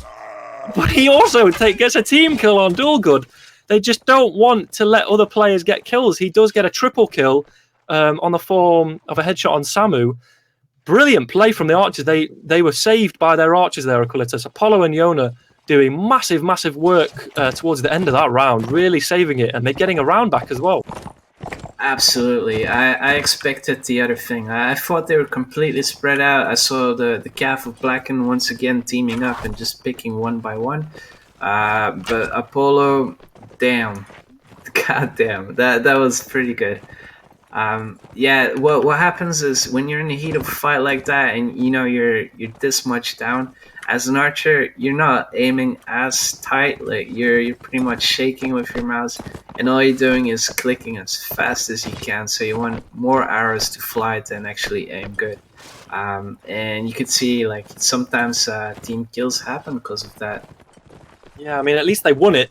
but he also gets a team kill on Dulgud. They just don't want to let other players get kills. He does get a triple kill on the form of a headshot on Samu. Brilliant play from the archers. They were saved by their archers there, Aequalitas. Apollo and Yona doing massive, massive work towards the end of that round, really saving it, and they're getting a round back as well. Absolutely. I expected the other thing. I thought they were completely spread out. I saw the CAF of Blackened once again teaming up and just picking one by one. But Apollo... Damn, god damn, that was pretty good. Yeah, what happens is when you're in the heat of a fight like that, and you know you're this much down, as an archer, you're not aiming as tight. Like you're pretty much shaking with your mouse, and all you're doing is clicking as fast as you can. So you want more arrows to fly than actually aim good. And you could see like sometimes team kills happen because of that. Yeah, I mean, at least they won it.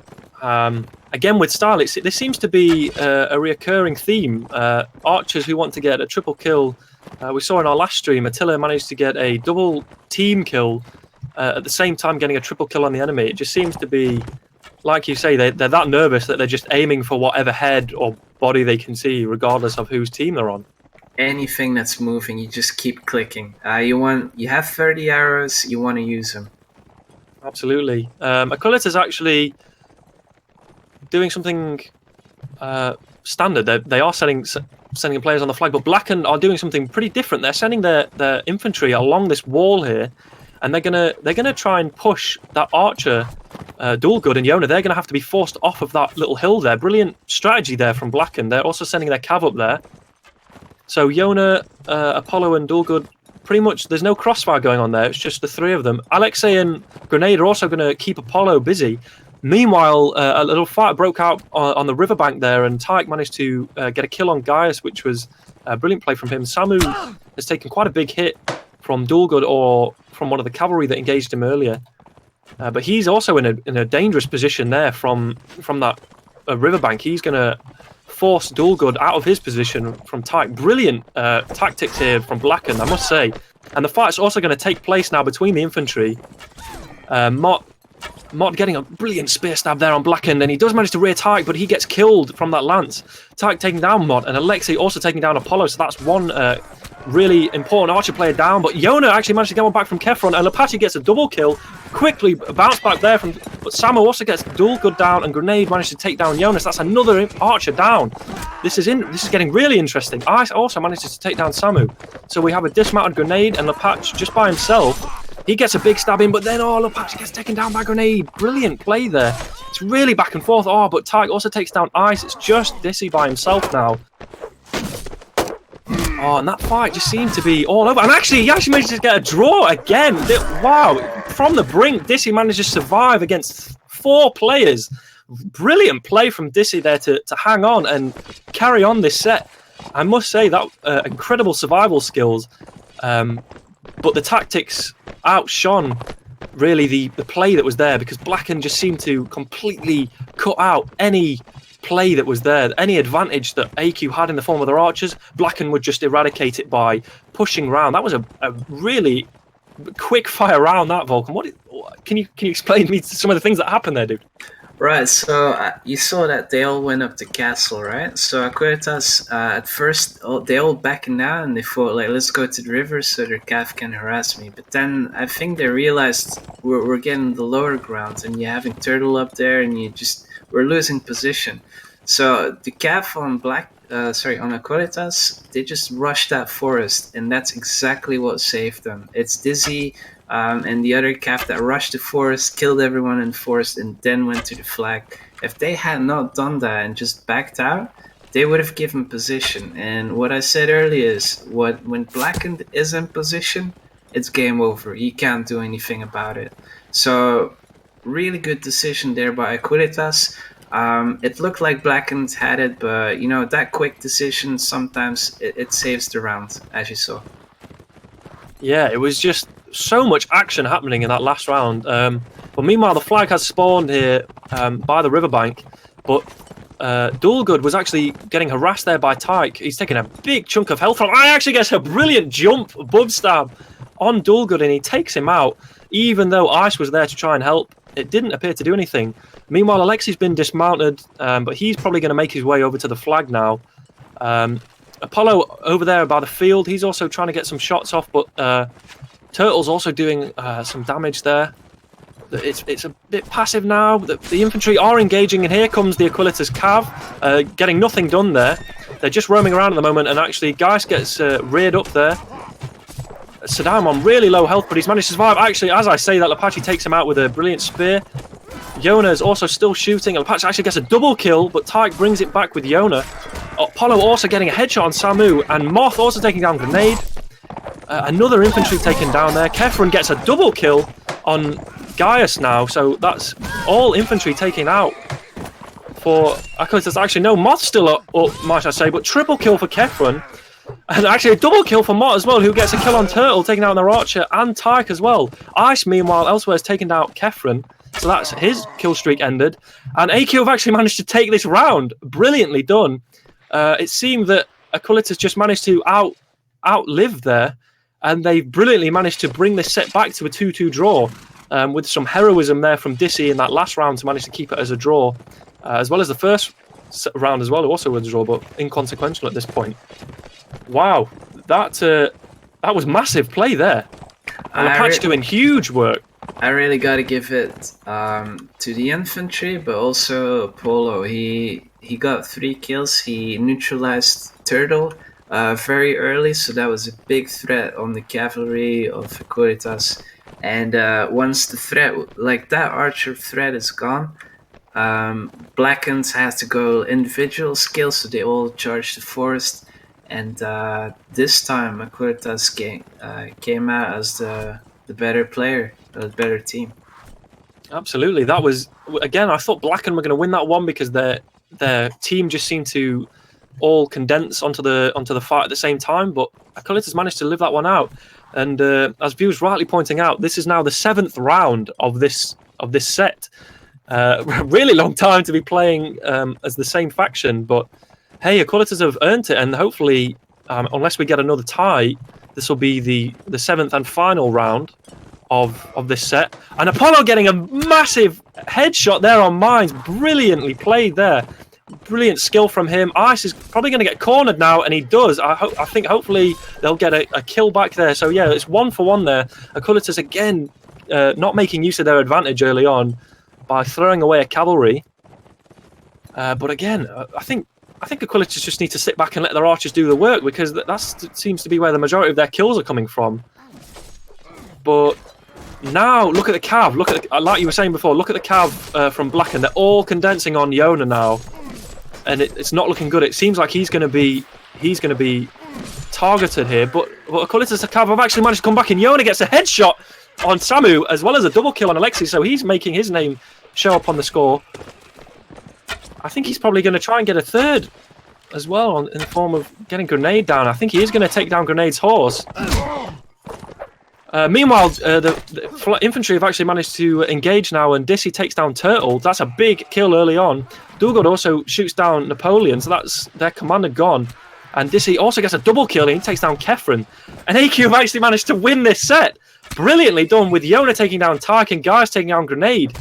Again, with style, there seems to be a reoccurring theme. Archers who want to get a triple kill. We saw in our last stream, Attila managed to get a double team kill at the same time getting a triple kill on the enemy. It just seems to be, like you say, they're that nervous that they're just aiming for whatever head or body they can see, regardless of whose team they're on. Anything that's moving, you just keep clicking. You have 30 arrows, you want to use them. Absolutely. Aequalitas is actually doing something standard. They are sending players on the flag, but Blackened are doing something pretty different. They're sending their infantry along this wall here, and they're gonna try and push that archer, Dulgud and Yona. They're gonna have to be forced off of that little hill there. Brilliant strategy there from Blackened. They're also sending their cav up there. So Yona, Apollo, and Dulgud. Pretty much, there's no crossfire going on there. It's just the three of them. Alexei and Grenade are also going to keep Apollo busy. Meanwhile, a little fight broke out on the riverbank there, and Tyke managed to get a kill on Gaius, which was a brilliant play from him. Samu has taken quite a big hit from Dulgud or from one of the cavalry that engaged him earlier. But he's also in a dangerous position there from that riverbank. He's going to force Dulgood out of his position from Tyke. Brilliant tactics here from Blackened, I must say. And the fight's also going to take place now between the infantry. Mott getting a brilliant spear stab there on Blackened, and he does manage to rear Tyke, but he gets killed from that lance. Tyke taking down Mott, and Alexei also taking down Apollo, so that's one really important archer player down. But Yona actually managed to get one back from Kefron, and Apache gets a double kill. Quickly bounce back there from, but Samu also gets Dulgood down, and Grenade managed to take down Jonas. That's another archer down. This is getting really interesting. Ice also manages to take down Samu, so we have a dismounted Grenade and Apache just by himself. He gets a big stab in, but then Apache gets taken down by Grenade. Brilliant play there. It's really back and forth. But Tyke also takes down Ice. It's just Dissy by himself now. And that fight just seemed to be all over. And actually, he actually managed to get a draw again. Wow. From the brink, Dissy managed to survive against 4 players. Brilliant play from Dissy there to hang on and carry on this set. I must say that incredible survival skills. But the tactics outshone really the play that was there, because Blackened just seemed to completely cut out any play that was there. Any advantage that AQ had in the form of their archers, Blackened would just eradicate it by pushing round. That was a really quick fire round, that, Vulcan. Can you explain to me some of the things that happened there, dude? Right, so you saw that they all went up the castle, right? So Aequalitas, at first, they all backing down, and they thought, like, let's go to the river so their calf can harass me. But then I think they realized we're getting the lower ground, and you're having Turtle up there, and we're losing position. So the calf on Aequalitas, they just rushed that forest, and that's exactly what saved them. It's Dizzy and the other calf that rushed the forest, killed everyone in the forest, and then went to the flag. If they had not done that and just backed out, they would have given position. And what I said earlier is, when Blackened is in position, it's game over. You can't do anything about it. So really good decision there by Aequalitas. It looked like Blackened had it, but that quick decision, sometimes it saves the round, as you saw. Yeah, it was just so much action happening in that last round. But meanwhile, the flag has spawned here by the riverbank, but Dulgood was actually getting harassed there by Tyke. He's taking a big chunk of health from. I actually gets a brilliant jump bub stab on Dulgood, and he takes him out. Even though Ice was there to try and help, it didn't appear to do anything. Meanwhile, Alexi's been dismounted, but he's probably going to make his way over to the flag now. Apollo over there by the field, he's also trying to get some shots off, but Turtle's also doing some damage there. It's a bit passive now. The infantry are engaging, and here comes the Aequalitas Cav, getting nothing done there. They're just roaming around at the moment, and actually Geist gets reared up there. Saddam on really low health, but he's managed to survive. Actually, as I say that, Apache takes him out with a brilliant spear. Yona is also still shooting. Apache actually gets a double kill, but Tyke brings it back with Yona. Apollo also getting a headshot on Samu, and Moth also taking down Grenade. Another infantry taken down there. Kefren gets a double kill on Gaius now, so that's all infantry taken out for Aequalitas. Actually, no, Moth's still up, might I say, but triple kill for Kefren. And actually a double kill for Mott as well, who gets a kill on Turtle, taking out their archer, and Tyke as well. Ice, meanwhile, elsewhere has taken out Kefren, so that's his kill streak ended. And AQ have actually managed to take this round. Brilliantly done. It seemed that Aequalitas just managed to outlive there, and they brilliantly managed to bring this set back to a 2-2 draw, with some heroism there from Dissy in that last round to manage to keep it as a draw, as well as the first round as well, it also was a draw, but inconsequential at this point. Wow, that was massive play there. And Apache doing huge work. I really got to give it to the infantry, but also Apollo. He got 3 kills. He neutralized Turtle very early, so that was a big threat on the cavalry of Aequalitas. And once the threat, like that archer threat, is gone, Blackened has to go individual skills, so they all charge the forest. And this time, Aequalitas came out as the better player, the better team. Absolutely, that was, again, I thought Blackened were going to win that one because their team just seemed to all condense onto the fight at the same time. But Aequalitas managed to live that one out. And as View's rightly pointing out, this is now the 7th round of this set. Really long time to be playing as the same faction, but hey, Aequalitas have earned it, and hopefully, unless we get another tie, this will be the 7th and final round of this set. And Apollo getting a massive headshot there on Mines, brilliantly played there. Brilliant skill from him. Ice is probably going to get cornered now, and he does. I think hopefully they'll get a kill back there. So yeah, it's 1-for-1 there. Aequalitas again not making use of their advantage early on by throwing away a cavalry. But again, I think Aequalitas just need to sit back and let their archers do the work, because that seems to be where the majority of their kills are coming from. But now look at the cav. Look at like you were saying before. Look at the cav from Blackened. They're all condensing on Yona now, and it's not looking good. It seems like he's going to be targeted here. But Aequalitas, the cav have actually managed to come back, and Yona gets a headshot on Samu as well as a double kill on Alexei. So he's making his name show up on the score. I think he's probably going to try and get a third as well in the form of getting Grenade down. I think he is going to take down Grenade's horse. Meanwhile, the infantry have actually managed to engage now, and Dissy takes down Turtle. That's a big kill early on. Dugard also shoots down Napoleon, so that's their commander gone. And Dissy also gets a double kill, and he takes down Kefren. And AQ have actually managed to win this set. Brilliantly done, with Yona taking down Tark and Gaius taking down Grenade.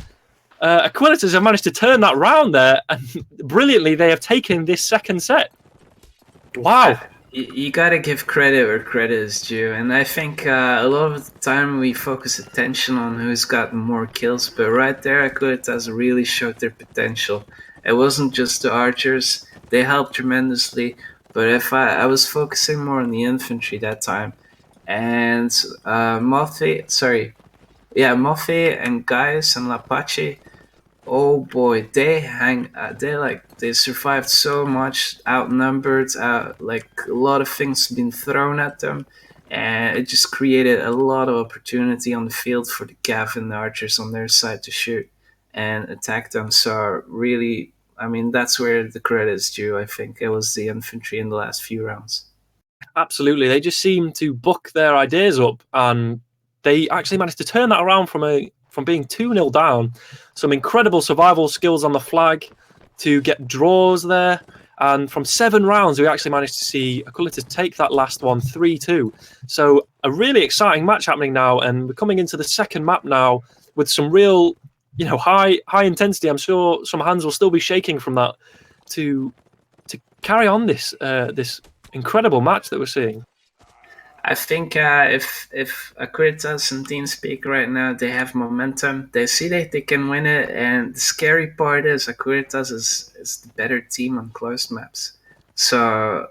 Aequalitas have managed to turn that round there, and brilliantly they have taken this second set. Wow. You gotta give credit where credit is due, and I think a lot of the time we focus attention on who's got more kills, but right there Aequalitas really showed their potential. It wasn't just the archers, they helped tremendously, but if I was focusing more on the infantry that time, and Moffy and Gaius and Lapache, oh boy, they survived so much, outnumbered, like a lot of things been thrown at them, and it just created a lot of opportunity on the field for the Cav and the archers on their side to shoot and attack them. So really, I mean, that's where the credit is due. I think it was the infantry in the last few rounds. Absolutely, they just seem to buck their ideas up, and they actually managed to turn that around from being 2-0 down. Some incredible survival skills on the flag to get draws there. And from 7 rounds, we actually managed to see Aequalitas take that last one 3-2. So a really exciting match happening now. And we're coming into the second map now with some real, high intensity. I'm sure some hands will still be shaking from that to carry on this incredible match that we're seeing. I think if Aequalitas and TeamSpeak right now, they have momentum. They see that they can win it, and the scary part is Aequalitas is the better team on closed maps. So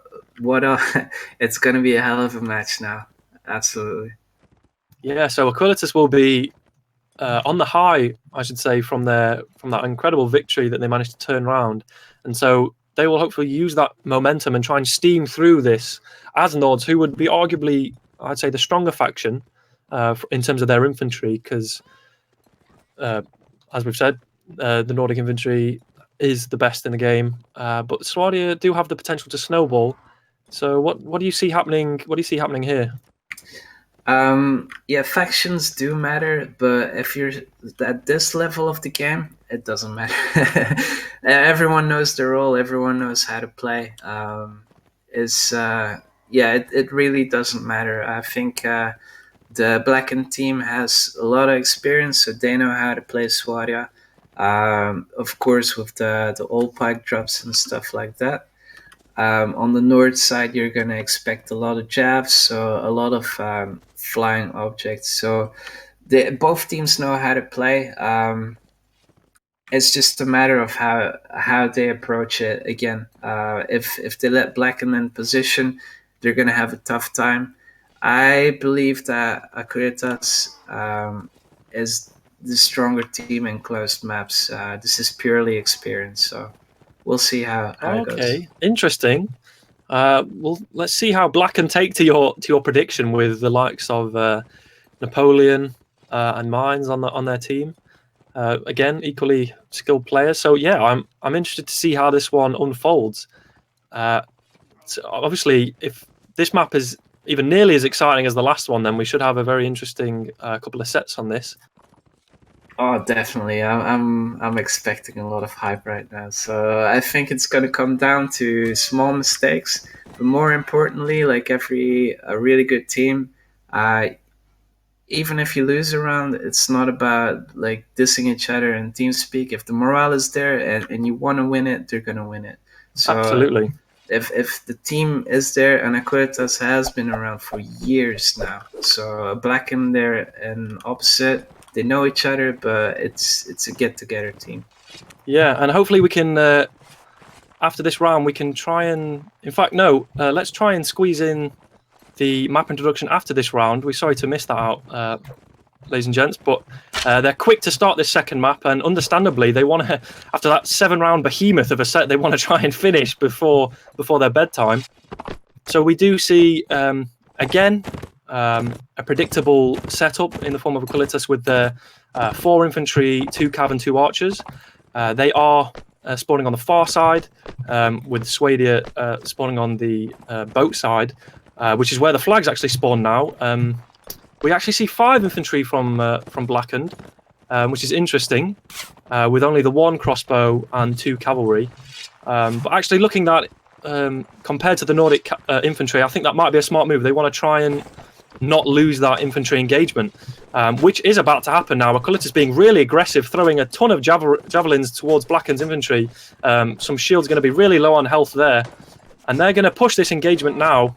it's going to be a hell of a match now. Absolutely. Yeah, so Aequalitas will be on the high, I should say, from that incredible victory that they managed to turn around. And so they will hopefully use that momentum and try and steam through this as Nords, who would be arguably, I'd say, the stronger faction in terms of their infantry, because, as we've said, the Nordic infantry is the best in the game. But Swadia do have the potential to snowball. So what do you see happening? What do you see happening here? Yeah, factions do matter, but if you're at this level of the game, it doesn't matter. Everyone knows their role. Everyone knows how to play. It really doesn't matter. I think the Blackened team has a lot of experience, so they know how to play Swadia. Of course, with the old pike drops and stuff like that. On the north side, you're going to expect a lot of jabs, so a lot of flying objects. So both teams know how to play. It's just a matter of how they approach it. Again, if they let Blackened in position, they're going to have a tough time. I believe that Aequalitas is the stronger team in closed maps. This is purely experience, so we'll see how it goes. Okay, interesting. Well, let's see how Blackened take to your prediction with the likes of Napoleon and Mines on their team. Again, equally skilled players. So yeah, I'm interested to see how this one unfolds. So obviously, if this map is even nearly as exciting as the last one, then we should have a very interesting couple of sets on this. Oh, definitely. I'm expecting a lot of hype right now. So I think it's going to come down to small mistakes, but more importantly, like a really good team, even if you lose a round, it's not about like dissing each other and team speak. If the morale is there and you want to win it, they're going to win it. So Absolutely. If the team is there, and Aequalitas has been around for years now, so Blackened there and opposite, they know each other, but it's a get-together team. Yeah, and hopefully we can, after this round, we can try and... In fact, no, let's try and squeeze in the map introduction after this round. We're sorry to miss that out, ladies and gents, but they're quick to start this second map, and understandably, they want to, after that 7-round behemoth of a set, they want to try and finish before their bedtime. So we do see, again, a predictable setup in the form of Aequalitas with their 4 infantry, 2 cav and 2 archers. They are spawning on the far side, with Swadia spawning on the boat side, which is where the flags actually spawn now. We actually see 5 infantry from Blackened, which is interesting, with only the 1 crossbow and 2 cavalry. But actually looking at compared to the Nordic infantry, I think that might be a smart move. They want to try and not lose that infantry engagement, which is about to happen now. Aequalitas is being really aggressive, throwing a ton of javelins towards Blackened's infantry. Some shields going to be really low on health there. And they're going to push this engagement now.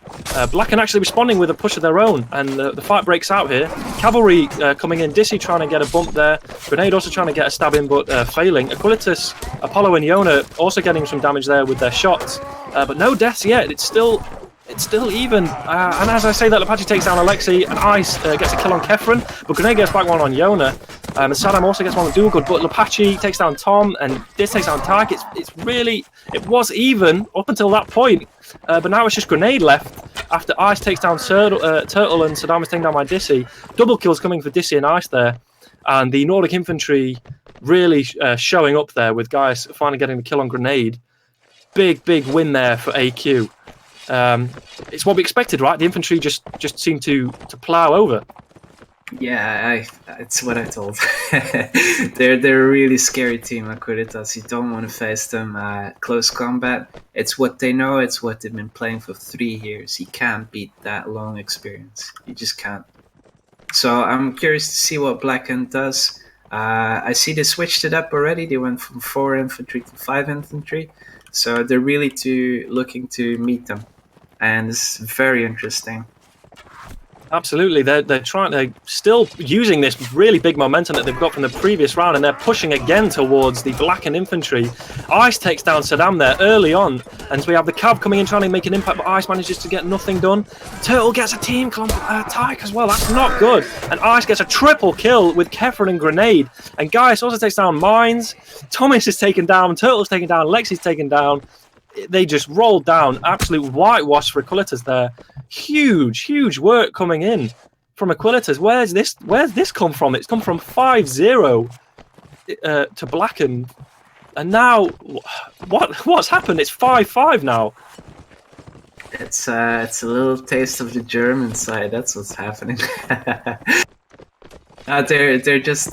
Blackened actually responding with a push of their own, and the fight breaks out here. Cavalry coming in, Dissy trying to get a bump there. Grenade also trying to get a stab in, but failing. Aequalitas, Apollo and Yona also getting some damage there with their shots. But no deaths yet. It's still even. And as I say that, Apache takes down Alexei, and Ice gets a kill on Kefren, but Grenade gets back one on Yona. And Saddam also gets one on Dual Good, but Apache takes down Tom, and this takes down Tyke. It was even up until that point, but now it's just Grenade left after Ice takes down Turtle and Saddam is taking down by Dissy. Double kills coming for Dissy and Ice there, and the Nordic infantry really showing up there with guys finally getting the kill on Grenade. Big win there for AQ. It's what we expected, right? The infantry just seemed to plow over. Yeah, it's what I told. They're a really scary team, Aequalitas. You don't want to face them close combat. It's what they know. It's what they've been playing for 3 years. You can't beat that long experience. You just can't. So I'm curious to see what Blackened does. I see they switched it up already. They went from 4 infantry to 5 infantry. So they're really looking to meet them. And it's very interesting. Absolutely, they're still using this really big momentum that they've got from the previous round, and they're pushing again towards the Blackened infantry. Ice takes down Saddam there early on, and so we have the Cav coming in trying to make an impact, but Ice manages to get nothing done. Turtle gets a team kill on Tyke as well. That's not good, and Ice gets a triple kill with Kefren and Grenade, and Gaius also takes down Mines. Thomas is taken down, Turtle's taken down, Lexi's taken down. They just rolled down. Absolute whitewash for Aequalitas there. Huge work coming in from Aequalitas. Where's this come from? It's come from 5-0 to Blackened, and now what's happened? It's 5-5 now. It's a little taste of the German side. That's what's happening. They're just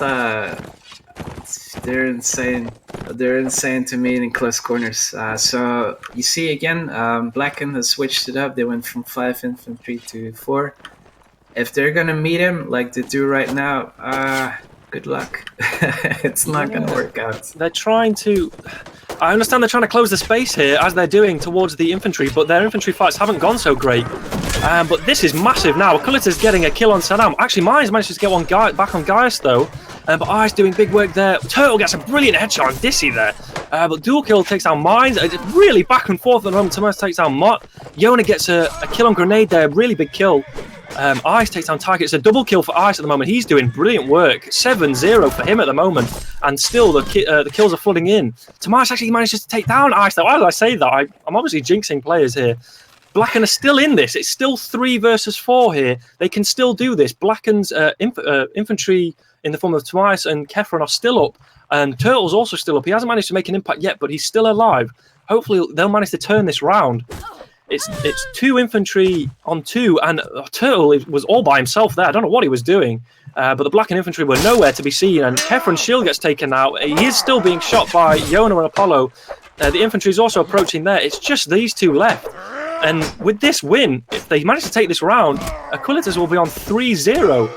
they're insane. They're insane to me in close corners. So you see again, Blackened has switched it up. They went from 5 infantry to 4. If they're gonna meet him like they do right now, good luck. It's not gonna work out. They're trying to. I understand they're trying to close the space here as they're doing towards the infantry, but their infantry fights haven't gone so great. But this is massive now. Aequalitas is getting a kill on Saddam. Actually, Mines managed to get one guy back on Gaius though. But Ice doing big work there. Turtle gets a brilliant headshot on Dissy there. But dual kill takes down Mines. It's really back and forth at the moment. Tomas takes down Mott. Yona gets a kill on Grenade there. Really big kill. Ice takes down Target. It's a double kill for Ice at the moment. He's doing brilliant work. 7-0 for him at the moment. And still the kills are flooding in. Tomas actually manages to take down Ice though. Why did I say that? I'm obviously jinxing players here. Blackened are still in this. It's still 3 versus 4 here. They can still do this. Blackened's infantry in the form of Tomas and Kefren are still up. And Turtle's also still up. He hasn't managed to make an impact yet, but he's still alive. Hopefully they'll manage to turn this round. It's 2 infantry on 2, and Turtle was all by himself there. I don't know what he was doing, but the Blackened infantry were nowhere to be seen, and Kefren's shield gets taken out. He is still being shot by Yona and Apollo. The infantry is also approaching there. It's just these 2 left. And with this win, if they manage to take this round, Aequalitas will be on 3-0.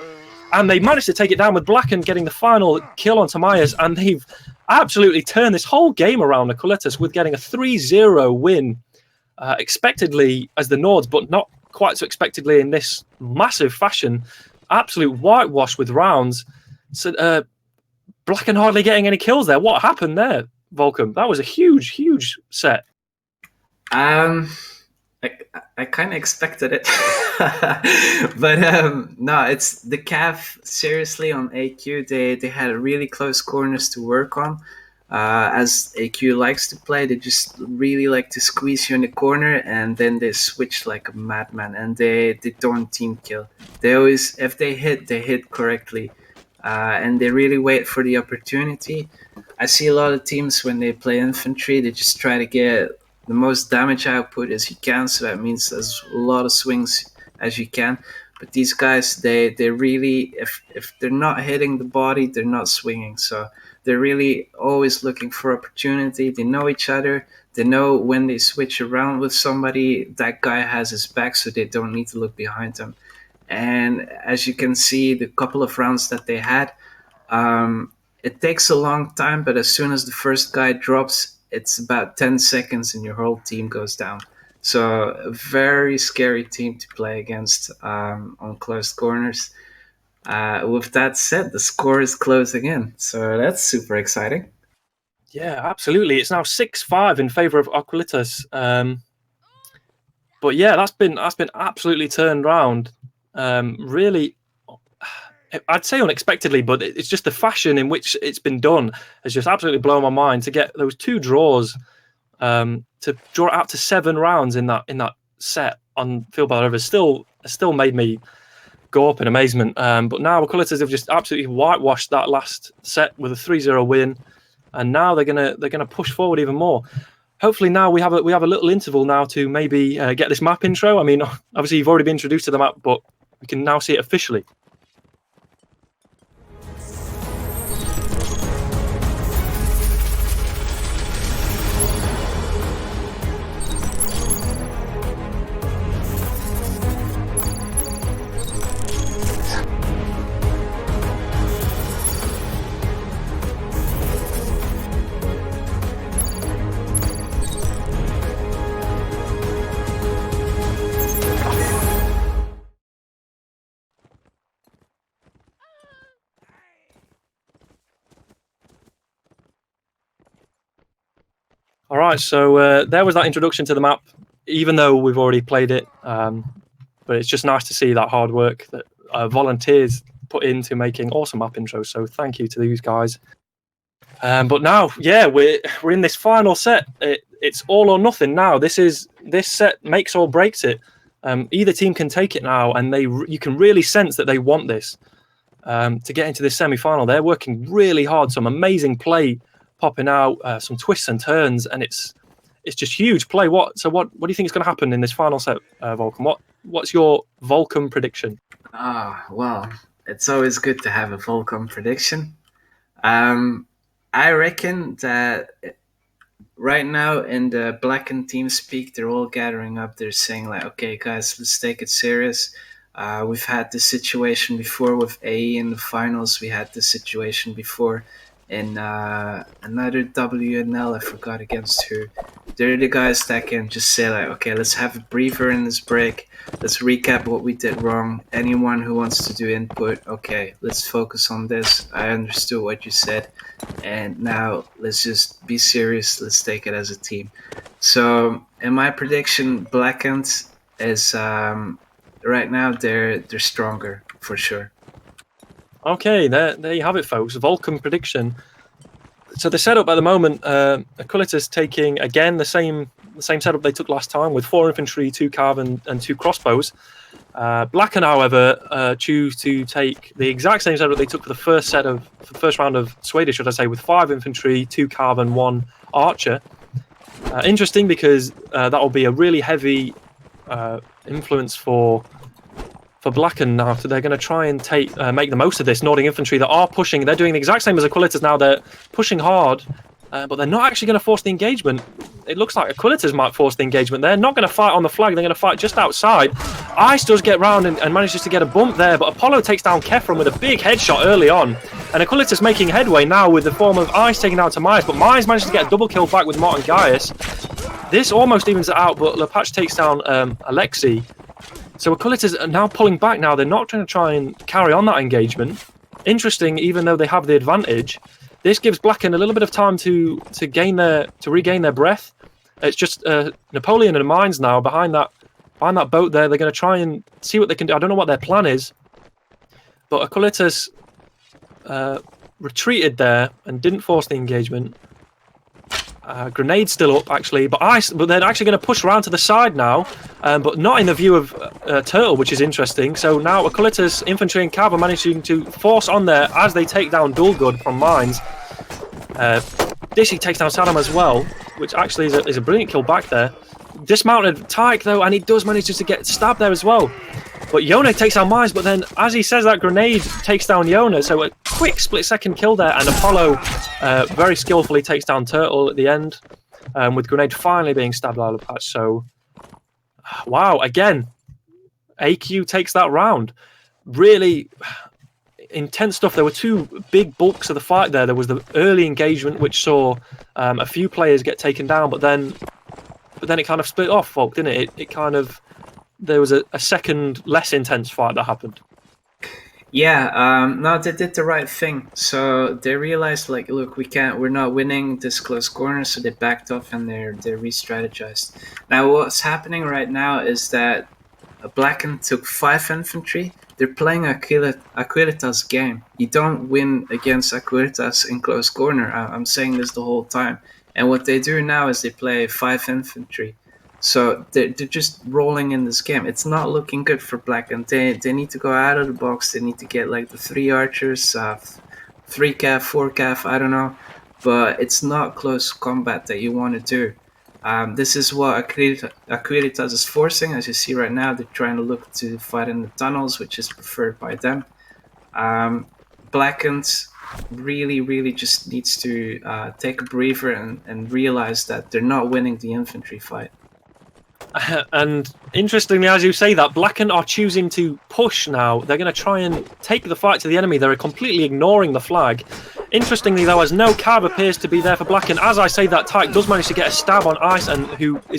And they managed to take it down with Blackened getting the final kill on Tamias, and they've absolutely turned this whole game around, Aequalitas, with getting a 3-0 win, expectedly as the Nords, but not quite so expectedly in this massive fashion. Absolute whitewash with rounds. So Blackened hardly getting any kills there. What happened there, Volcom? That was a huge, huge set. I kind of expected it, but no, it's the Cav. Seriously, on AQ, they had really close corners to work on. As AQ likes to play, they just really like to squeeze you in the corner, and then they switch like a madman, and they don't team kill. They always, if they hit correctly, and they really wait for the opportunity. I see a lot of teams when they play infantry, they just try to get the most damage output as you can, so that means as a lot of swings as you can. But these guys, they really, if they're not hitting the body, they're not swinging. So they're really always looking for opportunity. They know each other. They know when they switch around with somebody, that guy has his back, so they don't need to look behind them. And as you can see, the couple of rounds that they had, it takes a long time, but as soon as the first guy drops, it's about 10 seconds and your whole team goes down. So a very scary team to play against on closed corners. With that said, the score is closing in, so that's super exciting. Yeah, absolutely. It's now 6-5 in favor of Aequalitas. But yeah, that's been absolutely turned around. Really, I'd say unexpectedly, but it's just the fashion in which it's been done has just absolutely blown my mind. To get those 2 draws, to draw it out to 7 rounds in that set on Field by the River still made me go up in amazement. But now Aequalitas have just absolutely whitewashed that last set with a 3-0 win, and now they're gonna push forward even more. Hopefully now we have a little interval now to maybe get this map intro. I mean, obviously you've already been introduced to the map, but we can now see it officially. All right, so there was that introduction to the map, even though we've already played it. But it's just nice to see that hard work that volunteers put into making awesome map intros. So thank you to these guys. But now, yeah, we're in this final set. It's all or nothing now. This set makes or breaks it. Either team can take it now, and you can really sense that they want this to get into this semi-final. They're working really hard. Some amazing play popping out, some twists and turns, and it's just huge play. What do you think is going to happen in this final set, Volcom? What's your Volcom prediction? Well, it's always good to have a Volcom prediction. I reckon that right now in the Blackened team speak, they're all gathering up. They're saying like, okay, guys, let's take it serious. We've had this situation before with AE in the finals. We had this situation before in another WNL, I forgot against who. They're the guys that can just say like, okay, let's have a breather in this break. Let's recap what we did wrong. Anyone who wants to do input, okay, let's focus on this. I understood what you said, and now let's just be serious. Let's take it as a team. So in my prediction, Blackened is right now they're stronger for sure. Okay, there you have it, folks. Volcom prediction. So the setup at the moment, Aequalitas taking again the same setup they took last time with 4 infantry, 2 cav, and 2 crossbows. Blackened, however, choose to take the exact same setup they took for the first round of Swadia, should I say, with 5 infantry, 2 cav, and 1 archer. Interesting because that will be a really heavy influence for Blackened now. So they're going to try and make the most of this. Nordic infantry that are pushing. They're doing the exact same as Aequalitas now. They're pushing hard, but they're not actually going to force the engagement. It looks like Aequalitas might force the engagement. They're not going to fight on the flag. They're going to fight just outside. Ice does get round and manages to get a bump there, but Apollo takes down Kefren with a big headshot early on. And Aequalitas making headway now with the form of Ice taking down Tamias, but Myers manages to get a double kill back with Mott and Gaius. This almost evens it out, but Lepatch takes down Alexei. So Aequalitas are now pulling back now. They're not going to try and carry on that engagement. Interesting, even though they have the advantage, this gives Blackened a little bit of time to regain their breath. It's just Napoleon and Mines now behind that boat there. They're going to try and see what they can do. I don't know what their plan is, but Aequalitas retreated there and didn't force the engagement. Grenade still up actually, but they're actually going to push around to the side now, but not in the view of Turtle, which is interesting. So now Aequalitas infantry and cav are managing to force on there as they take down Dulgud from Mines. Dishy takes down Saddam as well, which actually is a brilliant kill back there. Dismounted Tyke though, and he does manage to get stabbed there as well. But Yona takes down Mines, but then as he says that, Grenade takes down Yona, so a quick split-second kill there, and Apollo very skillfully takes down Turtle at the end, with Grenade finally being stabbed by Lepatch. So, wow, again, AQ takes that round. Really intense stuff. There were two big bulks of the fight there. There was the early engagement, which saw a few players get taken down, but then it kind of split off, folk, didn't it? It kind of... There was a second, less intense fight that happened. Yeah, no, they did the right thing. So they realized, like, look, we're not winning this close corner, so they backed off and they re-strategized. Now, what's happening right now is that Blackened took 5 infantry. They're playing Aequalitas game. You don't win against Aequalitas in close corner. I'm saying this the whole time. And what they do now is they play 5 infantry. So they're just rolling in this game. It's not looking good for Blackened. They need to go out of the box. They need to get like the 3 archers, 3 cav, 4 cav, I don't know. But it's not close combat that you want to do. This is what Aequalitas is forcing. As you see right now, they're trying to look to fight in the tunnels, which is preferred by them. Blackened really just needs to take a breather and realize that they're not winning the infantry fight. And interestingly, as you say that, Blackened are choosing to push now. They're going to try and take the fight to the enemy. They're completely ignoring the flag. Interestingly, though, as no cab appears to be there for Blackened, as I say that, Tyke does manage to get a stab on Ice, and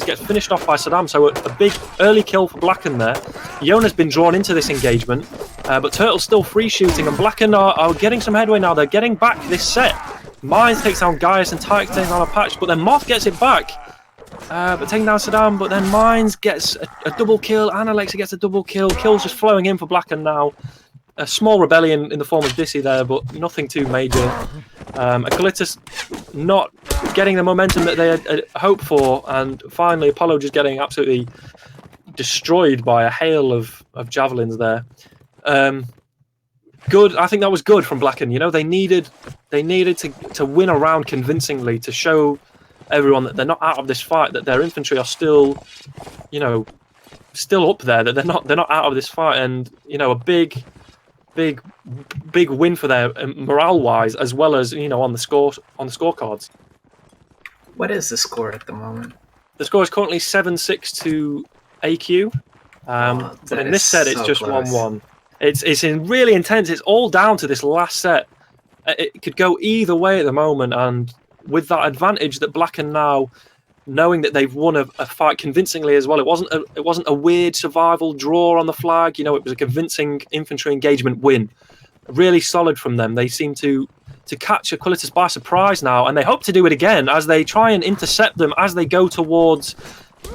gets finished off by Saddam. So a big early kill for Blackened there. Yona's been drawn into this engagement, but Turtle's still free shooting, and Blackened are getting some headway now. They're getting back this set. Mines takes down Gaius and Tyke takes down a patch, but then Moth gets it back. But taking down Saddam, but then Mines gets a double kill, and Alexei gets a double kill. Kills just flowing in for Blackened now. A small rebellion in the form of Dissy there, but nothing too major. Aequalitas not getting the momentum that they had hoped for, and finally Apollo just getting absolutely destroyed by a hail of javelins there. Good, I think that was good from Blackened. You know, they needed to win a round convincingly to show everyone that they're not out of this fight, that their infantry are still, still up there, that they're not out of this fight, and a big win for their morale-wise, as well as on the scorecards. What is the score at the moment? The score is currently 7-6 to AQ, but in this set it's just 1-1. It's really intense. It's all down to this last set. It could go either way at the moment, and with that advantage that Blackened now, knowing that they've won a fight convincingly as well. It wasn't a weird survival draw on the flag. It was a convincing infantry engagement win. Really solid from them. They seem to catch Aequalitas by surprise now, and they hope to do it again as they try and intercept them as they go towards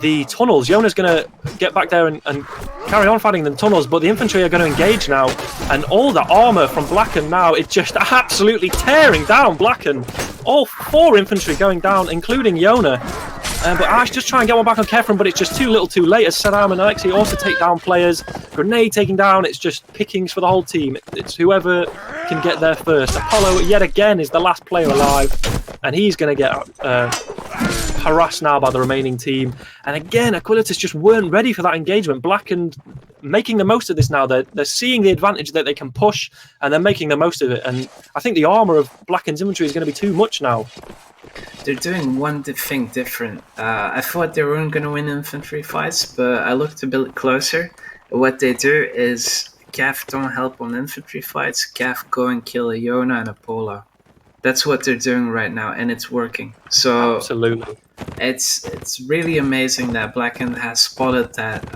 the tunnels. Yona's going to get back there and carry on fighting the tunnels, but the infantry are going to engage now, and all the armor from Blackened now is just absolutely tearing down Blackened. All 4 infantry going down, including Yona. But Ash just try and get one back on Kefren, but it's just too little too late, as Saddam and Alexei also take down players. Grenade taking down, it's just pickings for the whole team. It's whoever can get there first. Apollo, yet again, is the last player alive, and he's going to get harassed now by the remaining team. And again, Aequalitas just weren't ready for that engagement. Blackened making the most of this now. They're seeing the advantage that they can push, and they're making the most of it. And I think the armor of Blackened's infantry is going to be too much now. They're doing one thing different. I thought they weren't going to win infantry fights, but I looked a bit closer. What they do is Cav don't help on infantry fights. Cav go and kill a Yona and a Pola. That's what they're doing right now, and it's working. So absolutely, it's really amazing that Blackened has spotted that.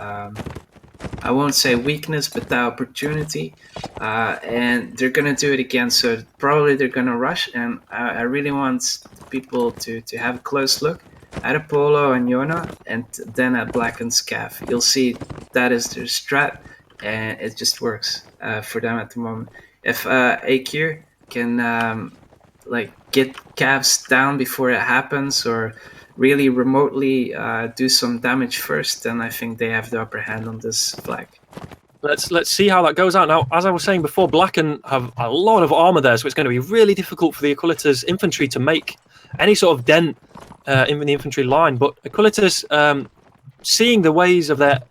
I won't say weakness, but the opportunity, and they're gonna do it again. So probably they're gonna rush, and I really want people to have a close look at Apollo and Yona, and then at Blackened's Cav. You'll see that is their strat, and it just works for them at the moment. If AQ can get Cavs down before it happens, or really remotely do some damage first, then I think they have the upper hand on this flag. Let's see how that goes out. Now, as I was saying before, Blackened have a lot of armor there, so it's going to be really difficult for the Aequalitas infantry to make any sort of dent in the infantry line. But Aequalitas, seeing the ways of the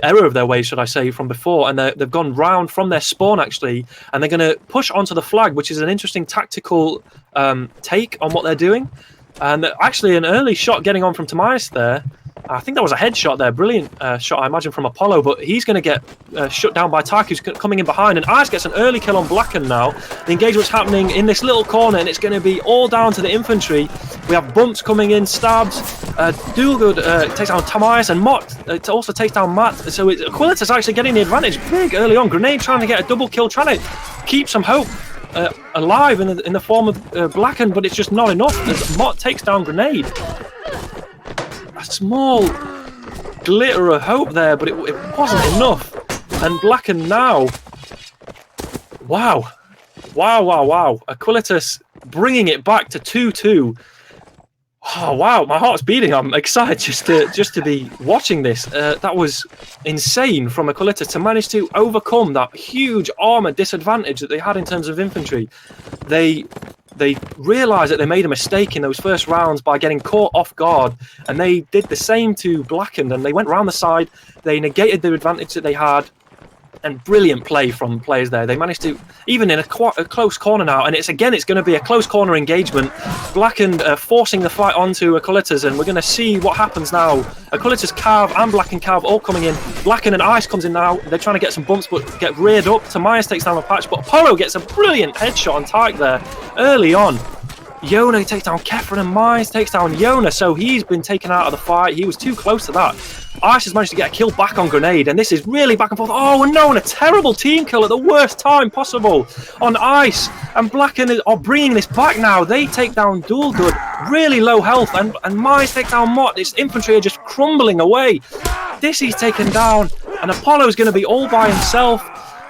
error of their ways, should I say, from before, and they've gone round from their spawn actually, and they're going to push onto the flag, which is an interesting tactical take on what they're doing. And actually, an early shot getting on from Tamias there. I think that was a headshot there. Brilliant shot, I imagine, from Apollo. But he's going to get shut down by Tark, who's coming in behind. And Ice gets an early kill on Blackened now. The engagement's happening in this little corner, and it's going to be all down to the infantry. We have bumps coming in, stabs. Doolgood takes down Tamias, and Mott also takes down Matt. So Aequalitas actually getting the advantage big early on. Grenade trying to get a double kill, trying to keep some hope alive in the form of Blackened, but it's just not enough as Mott takes down Grenade. A small glitter of hope there, but it wasn't enough. And Blackened now, wow. Aequalitas bringing it back to 2-2. Oh wow, my heart's beating. I'm excited just to be watching this. That was insane from Aequalitas to manage to overcome that huge armor disadvantage that they had in terms of infantry. They realised that they made a mistake in those first rounds by getting caught off guard, and they did the same to Blackened, and they went round the side. They negated the advantage that they had, and brilliant play from players there. They managed to, even in a close corner now, and it's going to be a close corner engagement. Blackened forcing the fight onto Aequalitas, and we're going to see what happens now. Aequalitas Cav and Blackened Cav all coming in. Blackened and Ice comes in now. They're trying to get some bumps, but get reared up. Tamias takes down a patch, but Apollo gets a brilliant headshot on Tyke there early on. Yona takes down Kefren, and Mize takes down Yona, so he's been taken out of the fight. He was too close to that. Ice has managed to get a kill back on Grenade, and this is really back and forth. Oh no, and a terrible team kill at the worst time possible on Ice. And Blackened are bringing this back now. They take down Doolgood, really low health, and Mize takes down Mott. Its infantry are just crumbling away. Dissy's taken down, and Apollo's going to be all by himself.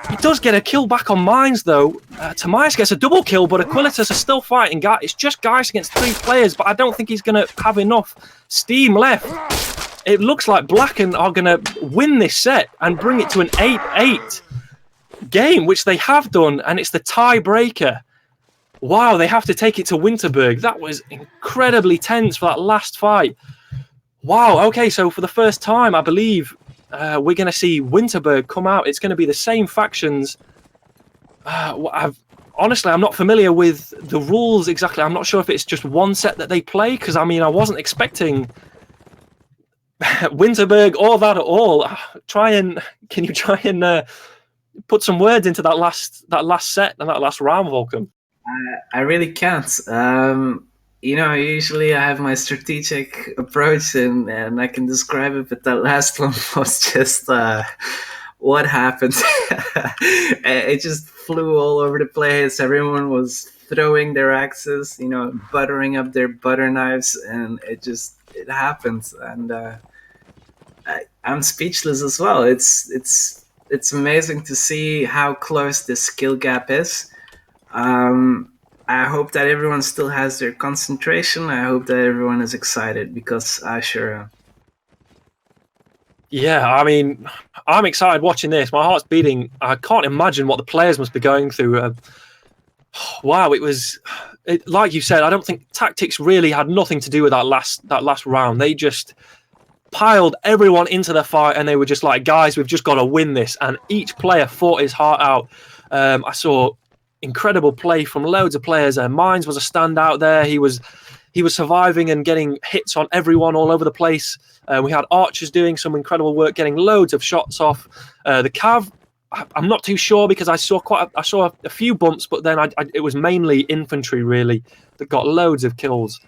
He does get a kill back on Mines, though. Tamias gets a double kill, but Aequalitas are still fighting. It's just guys against 3 players, but I don't think he's going to have enough steam left. It looks like Blackened are going to win this set and bring it to an 8-8 game, which they have done, and it's the tiebreaker. Wow, they have to take it to Winterberg. That was incredibly tense for that last fight. Wow, okay, so for the first time, I believe, we're going to see Winterberg come out. It's going to be the same factions. Honestly, I'm not familiar with the rules exactly. I'm not sure if it's just one set that they play, because, I mean, I wasn't expecting Winterberg or that at all. Can you try and put some words into that last set and that last round, Volcom? I really can't. Usually I have my strategic approach and I can describe it, but that last one was just what happened. It just flew all over the place. Everyone was throwing their axes, buttering up their butter knives, and it happened. And I'm speechless as well. It's amazing to see how close this skill gap is. I hope that everyone still has their concentration. I hope that everyone is excited, because I sure am. Yeah, I mean, I'm excited watching this. My heart's beating. I can't imagine what the players must be going through. Wow, like you said. I don't think tactics really had nothing to do with that last round. They just piled everyone into the fight, and they were just like, guys, we've just got to win this. And each player fought his heart out. I saw incredible play from loads of players. Mines was a standout there. He was surviving and getting hits on everyone all over the place. We had archers doing some incredible work, getting loads of shots off. The Cav, I'm not too sure because I saw a few bumps, but then it was mainly infantry really that got loads of kills.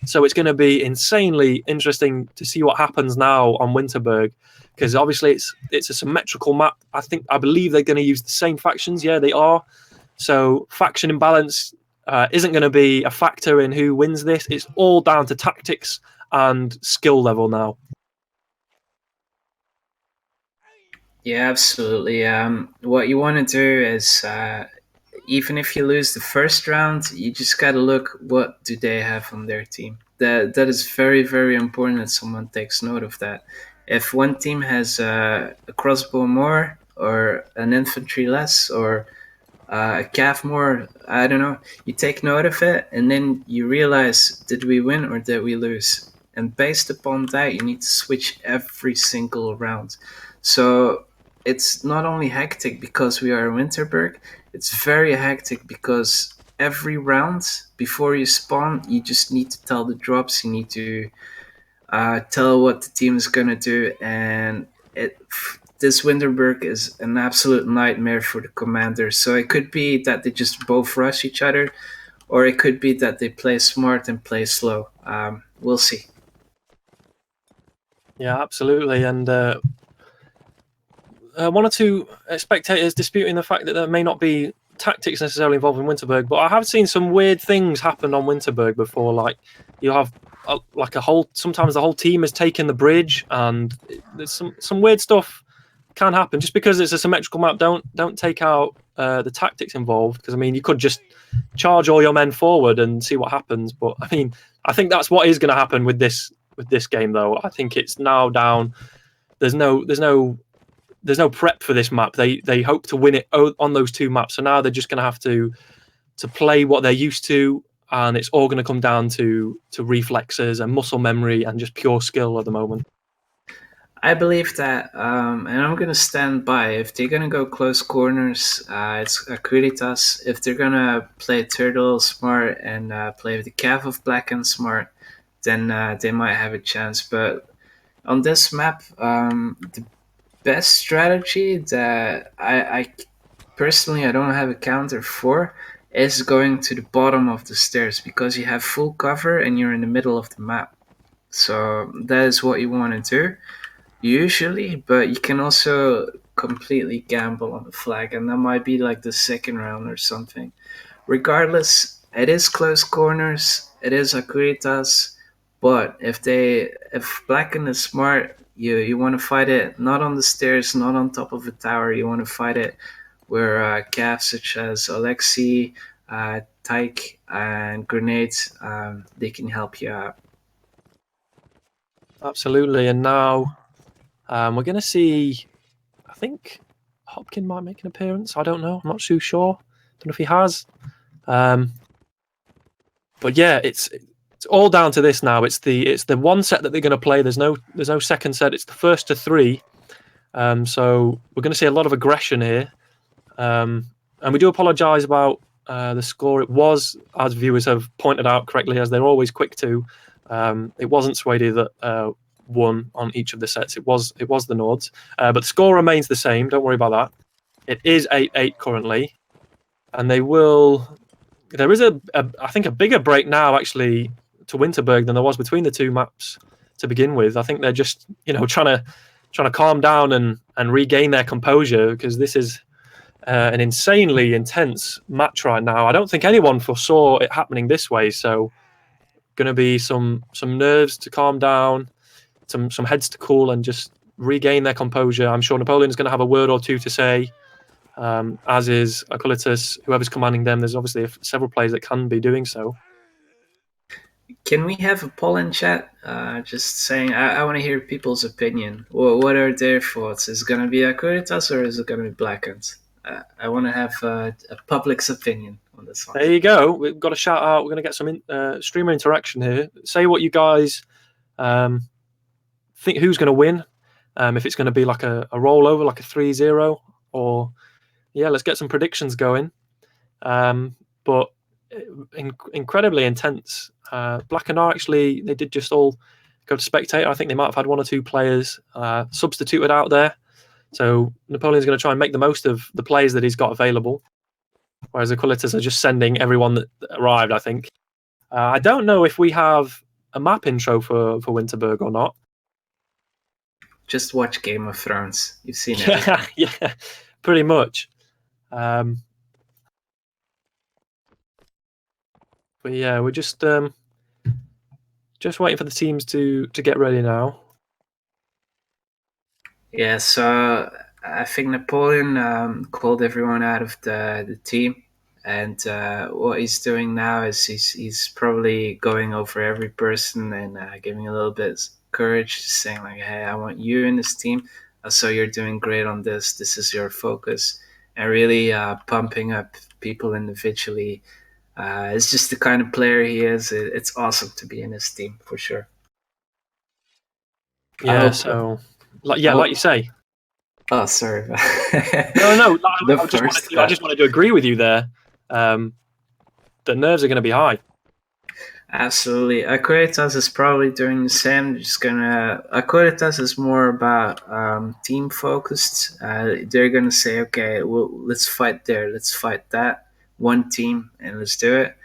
So it's going to be insanely interesting to see what happens now on Winterberg, because obviously it's a symmetrical map. I believe they're going to use the same factions. Yeah, they are. So faction imbalance isn't going to be a factor in who wins this. It's all down to tactics and skill level now. Yeah, absolutely. What you want to do is, even if you lose the first round, you just got to look what do they have on their team. That is very, very important that someone takes note of that. If one team has a crossbow more or an infantry less or a calf more, I don't know, you take note of it and then you realize, did we win or did we lose? And based upon that, you need to switch every single round. So it's not only hectic because we are in Winterberg, it's very hectic because every round before you spawn, you just need to tell the drops, you need to tell what the team is going to do. And this Winterberg is an absolute nightmare for the commander. So it could be that they just both rush each other, or it could be that they play smart and play slow. We'll see. Yeah, absolutely. And one or two spectators disputing the fact that there may not be tactics necessarily involved in Winterberg, but I have seen some weird things happen on Winterberg before. Like you have sometimes the whole team has taken the bridge, and there's some weird stuff can happen. Just because it's a symmetrical map, don't take out the tactics involved, because I mean you could just charge all your men forward and see what happens. But I mean I think that's what is going to happen with this game though. I think it's now down. There's no prep for this map. They hope to win it on those two maps, so now they're just going to have to play what they're used to, and it's all going to come down to reflexes and muscle memory and just pure skill at the moment. I believe that, and I'm going to stand by. If they're going to go close corners, it's Aequalitas. If they're going to play Turtle smart and play with the Cav of Blackened smart, then they might have a chance. But on this map, the best strategy that I personally I don't have a counter for is going to the bottom of the stairs, because you have full cover and you're in the middle of the map. So that is what you want to do usually, but you can also completely gamble on the flag, and that might be like the second round or something. Regardless, it is close corners, it is Aequalitas, but if Blackened is smart, you want to fight it not on the stairs, not on top of a tower. You want to fight it where calves such as Alexei, Tyke, and Grenades, they can help you out. Absolutely. And now we're going to see, I think Hopkin might make an appearance. I don't know. I'm not too sure. Don't know if he has. But yeah, it's all down to this now. It's the one set that they're going to play. There's no second set. It's the first to three. So we're going to see a lot of aggression here. And we do apologise about the score. It was, as viewers have pointed out correctly, as they're always quick to, it wasn't Swadia that won on each of the sets. It was the Nords. But the score remains the same. Don't worry about that. It is 8-8 currently. And they will... There is I think a bigger break now actually to Winterberg than there was between the two maps to begin with. I think they're just trying to calm down and regain their composure, because this is an insanely intense match right now. I don't think anyone foresaw it happening this way. So going to be some nerves to calm down, some heads to cool, and just regain their composure. I'm sure Napoleon is going to have a word or two to say. As is Aequalitas, whoever's commanding them. There's obviously several players that can be doing so. Can we have a poll in chat? Just saying, I want to hear people's opinion. What are their thoughts? Is it going to be Aequalitas or is it going to be Blackened? I want to have a public's opinion. on this one. There you go. We've got a shout out. We're going to get some streamer interaction here. Say what you guys think who's going to win. If it's going to be like a rollover, like a 3-0, or let's get some predictions going. But incredibly intense. Blackened actually, they did just all go to spectator. I think they might have had 1 or 2 players substituted out there. So Napoleon's going to try and make the most of the players that he's got available. Whereas Aequalitas are just sending everyone that arrived, I think. I don't know if we have a map intro for Winterberg or not. Just watch Game of Thrones. You've seen it. Yeah, pretty much. But yeah, we're just waiting for the teams to get ready now. Yeah, so I think Napoleon called everyone out of the team, and what he's doing now is he's probably going over every person and giving a little bit of courage, just saying like, hey, I want you in this team. So you're doing great on this. This is your focus, and really pumping up people individually. It's just the kind of player he is. It's awesome to be in his team for sure. Yeah. So, like you say. Oh, sorry. No. I just wanted to agree with you there. The nerves are going to be high. Absolutely. Aequalitas is probably doing the same. Aequalitas is more about team focused. They're going to say, okay, well, let's fight there. Let's fight that. One team, and let's do it.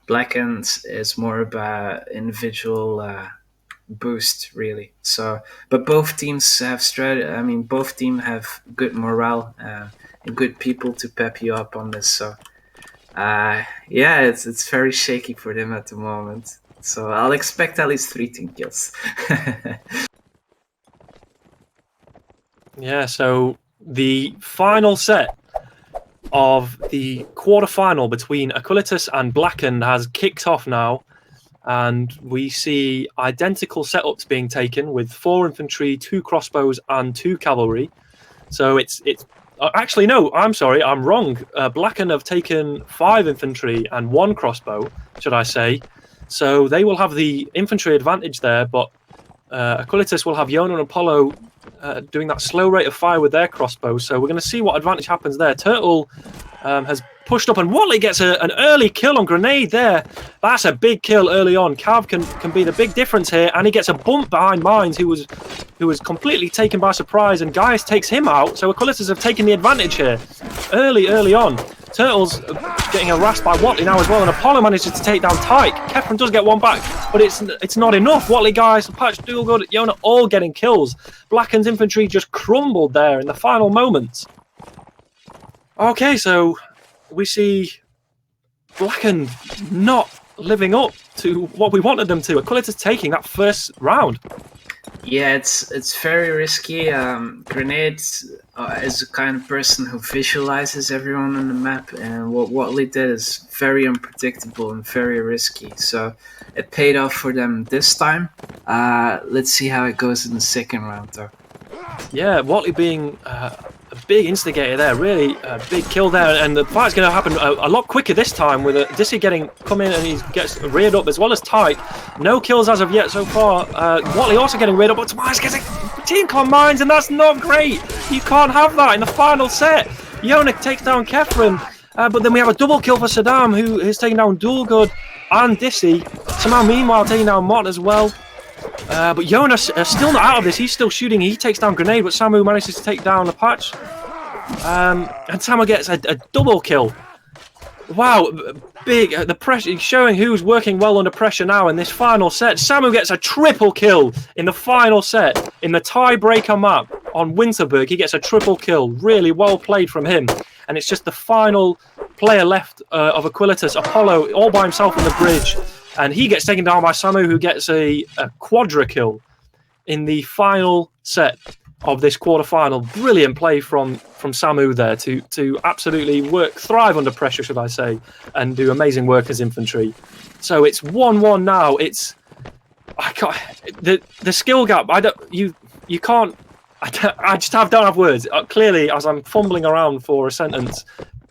Blackened is more about individual boost, really. So, but both teams have strategy. I mean, both teams have good morale and good people to pep you up on this. So, it's very shaky for them at the moment. So I'll expect at least 3 team kills. Yeah. So the final set of the quarterfinal between Aequalitas and Blackened has kicked off now. And we see identical setups being taken with 4 infantry, 2 crossbows, and 2 cavalry. So it's actually, no, I'm sorry, I'm wrong. Blackened have taken 5 infantry and 1 crossbow, should I say. So they will have the infantry advantage there, but Aequalitas will have Yona and Apollo doing that slow rate of fire with their crossbows. So we're going to see what advantage happens there. Turtle has pushed up, and Watley gets an early kill on grenade there. That's a big kill early on. Cav can be the big difference here, and he gets a bump behind Mines, who was completely taken by surprise, and Gaius takes him out. So Aequalitas have taken the advantage here early on. Turtle's getting harassed by Watley now as well, and Apollo manages to take down Tyke. Kefren does get one back, but it's not enough. Watley, Gaius, Patch, Dualgood, Yona all getting kills. Blackened's infantry just crumbled there in the final moments. Okay, so we see Blackened not living up to what we wanted them to. Aequalitas taking that first round. Yeah, it's very risky. Grenades is the kind of person who visualizes everyone on the map, and what Watley did is very unpredictable and very risky. So it paid off for them this time. Let's see how it goes in the second round, though. Yeah, Watley being a big instigator there, really a big kill there, and the fight's going to happen a lot quicker this time with Dissy come in and he gets reared up as well as Tyke. No kills as of yet so far. Watley also getting reared up, but Tobias gets a team con Mines, and that's not great. You can't have that in the final set. Yona takes down Kefren, but then we have a double kill for Saddam, who is taking down Dualgood and Dissy. Saddam meanwhile taking down Mott as well. But Jonas still not out of this. He's still shooting. He takes down Grenade, but Samu manages to take down the Patch. And Samu gets a double kill. Wow, big. The pressure, showing who's working well under pressure now in this final set. Samu gets a triple kill in the final set. In the tiebreaker map on Winterberg, he gets a triple kill. Really well played from him. And it's just the final player left of Aequalitas, Apollo, all by himself on the bridge. And he gets taken down by Samu, who gets a quadra kill in the final set of this quarterfinal. Brilliant play from Samu there to absolutely thrive under pressure, should I say, and do amazing work as infantry. So it's 1-1 now. The skill gap. I don't have words. Clearly, as I'm fumbling around for a sentence,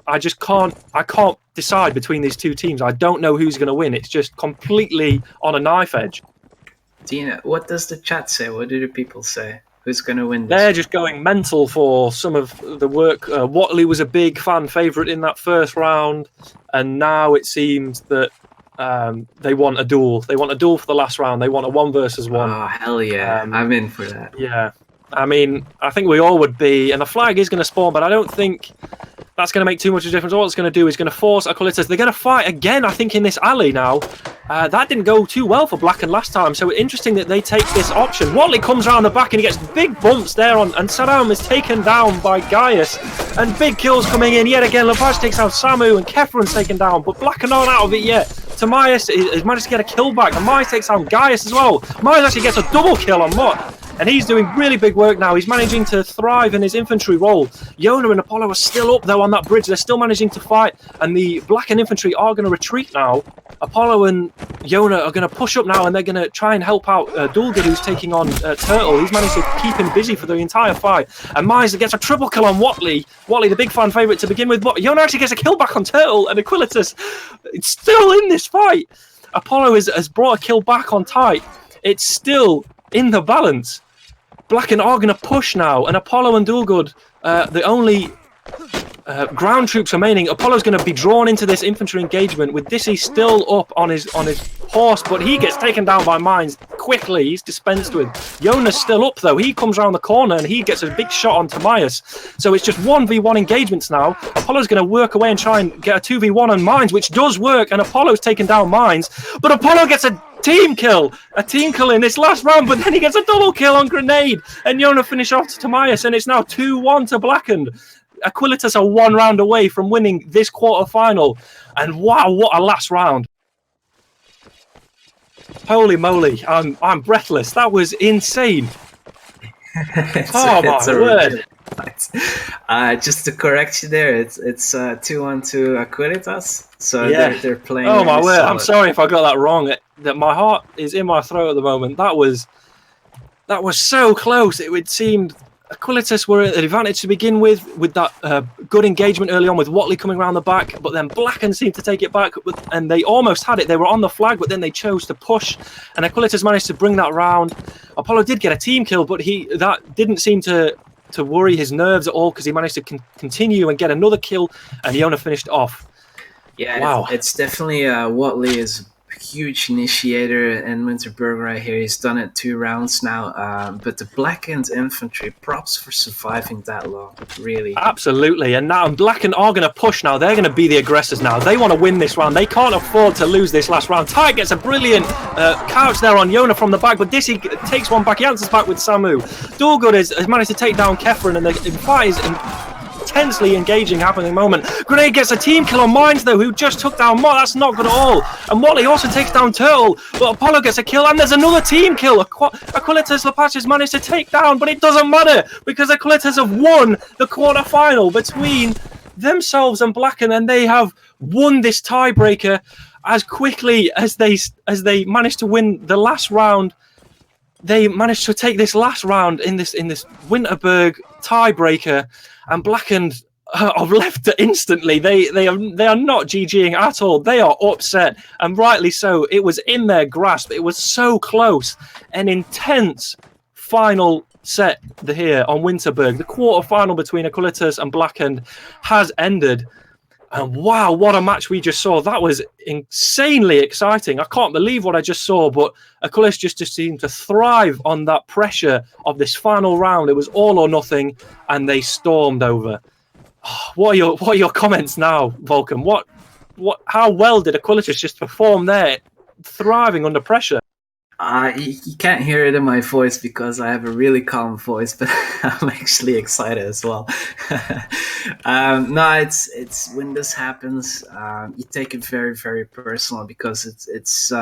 I can't decide between these two teams. I don't know who's going to win. It's just completely on a knife edge. Tina, what does the chat say? What do the people say? Who's going to win this? They're just going mental for some of the work. Watley was a big fan favourite in that first round, and now it seems that they want a duel. They want a duel for the last round. They want a 1 versus 1. Oh, hell yeah. I'm in for that. Yeah. I mean, I think we all would be, and the flag is going to spawn, but I don't think that's going to make too much of a difference. All it's going to do is going to force Aequalitas. They're going to fight again, I think, in this alley now. That didn't go too well for Blackened last time, so interesting that they take this option. Watley comes around the back and he gets big bumps there, and Sarranid is taken down by Gaius. And big kills coming in yet again. Lepage takes out Samu, and Kefren's taken down, but Blackened aren't out of it yet. Tamias has managed to get a kill back, and Mize takes out Gaius as well. Mize actually gets a double kill on Mott. And he's doing really big work now. He's managing to thrive in his infantry role. Yona and Apollo are still up, though, on that bridge. They're still managing to fight. And the Blackened infantry are going to retreat now. Apollo and Yona are going to push up now, and they're going to try and help out Dulgud, who's taking on Turtle. He's managed to keep him busy for the entire fight. And Mize gets a triple kill on Watley. Watley, the big fan favourite to begin with. But Yona actually gets a kill back on Turtle. And Aequalitas, it's still in this fight. Apollo has brought a kill back on Tight. It's still in the balance. Blackened are going to push now, and Apollo and Dulgud, the only ground troops remaining. Apollo's going to be drawn into this infantry engagement with Dissy still up on his horse, but he gets taken down by mines quickly. He's dispensed with. Yona's still up, though. He comes around the corner, and he gets a big shot on Tamias. So it's just 1v1 engagements now. Apollo's going to work away and try and get a 2v1 on mines, which does work, and Apollo's taken down mines, but Apollo gets a team kill in this last round, but then he gets a double kill on Grenade, and Yona finish off to Tamias, and it's now 2-1 to Blackened. Aequalitas are 1 round away from winning this quarter final, and wow, what a last round. Holy moly, I'm breathless. That was insane. My word. Just to correct you there, it's 2-1 to Aequalitas. So yeah. they're playing. Oh my word! Solid. I'm sorry if I got that wrong. That my heart is in my throat at the moment. That was so close. It seemed Aequalitas were at an advantage to begin with that good engagement early on with Watley coming around the back, but then Blackened seemed to take it back, and they almost had it. They were on the flag, but then they chose to push, and Aequalitas managed to bring that round. Apollo did get a team kill, but that didn't seem to worry his nerves at all, because he managed to continue and get another kill, and Yona finished off. Yeah, wow. It's definitely Watley is a huge initiator in Winterberg right here. He's done it 2 rounds now, but the Blackened infantry, props for surviving that long, really. Absolutely, and now Blackened are going to push now. They're going to be the aggressors now. They want to win this round. They can't afford to lose this last round. Ty gets a brilliant couch there on Yona from the back, but Dissy takes one back. He answers back with Samu. Dulgud has managed to take down Kefren, and the fight is intensely engaging happening moment. Grenade gets a team kill on Mines, though, who just took down Mott. That's not good at all. And Watley also takes down Turtle, but Apollo gets a kill, and there's another team kill. Aequalitas Lepage has managed to take down, but it doesn't matter, because Aequalitas have won the quarter-final between themselves and Blackened, and they have won this tiebreaker as quickly as they managed to win the last round. They managed to take this last round in this Winterberg tiebreaker, and Blackened have left it instantly. They are not GGing at all. They are upset, and rightly so. It was in their grasp. It was so close. An intense final set here on Winterberg. The quarter-final between Aequalitas and Blackened has ended. And wow, what a match we just saw. That was insanely exciting. I can't believe what I just saw, but Aequalitas just seemed to thrive on that pressure of this final round. It was all or nothing, and they stormed over. Oh, what are your comments now, Vulcan? How well did Aequalitas just perform there, thriving under pressure? You can't hear it in my voice because I have a really calm voice, but I'm actually excited as well. No, it's when this happens, you take it very, very personal, because it's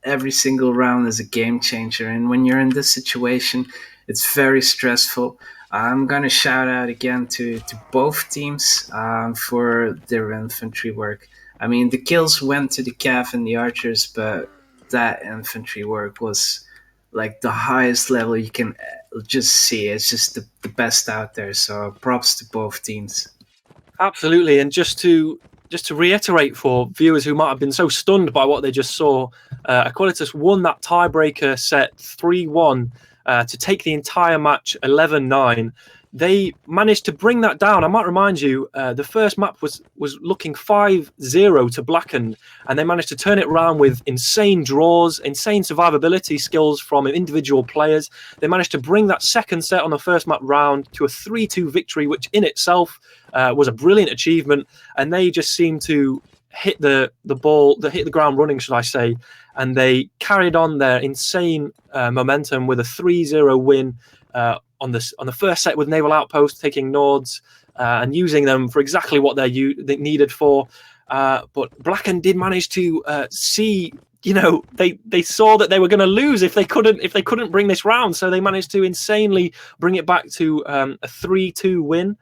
every single round is a game changer, and when you're in this situation, it's very stressful. I'm gonna shout out again to both teams for their infantry work. I mean, the kills went to the Cav and the archers, but that infantry work was like the highest level you can just see. It's just the best out there. So props to both teams. Absolutely. And just to just to reiterate for viewers who might have been so stunned by what they just saw, Aequalitas won that tiebreaker set 3-1 to take the entire match 11-9. They managed to bring that down. I might remind you, the first map was looking 5-0 to Blackened, and they managed to turn it around with insane draws, insane survivability skills from individual players. They managed to bring that second set on the first map round to a 3-2 victory, which in itself was a brilliant achievement. And they just seemed to hit the ground running, should I say, and they carried on their insane momentum with a 3-0 win on the first set with Naval Outpost, taking Nords and using them for exactly what they needed for. But Blackened did manage to see, they saw that they were going to lose if they couldn't bring this round. So they managed to insanely bring it back to a 3-2 win.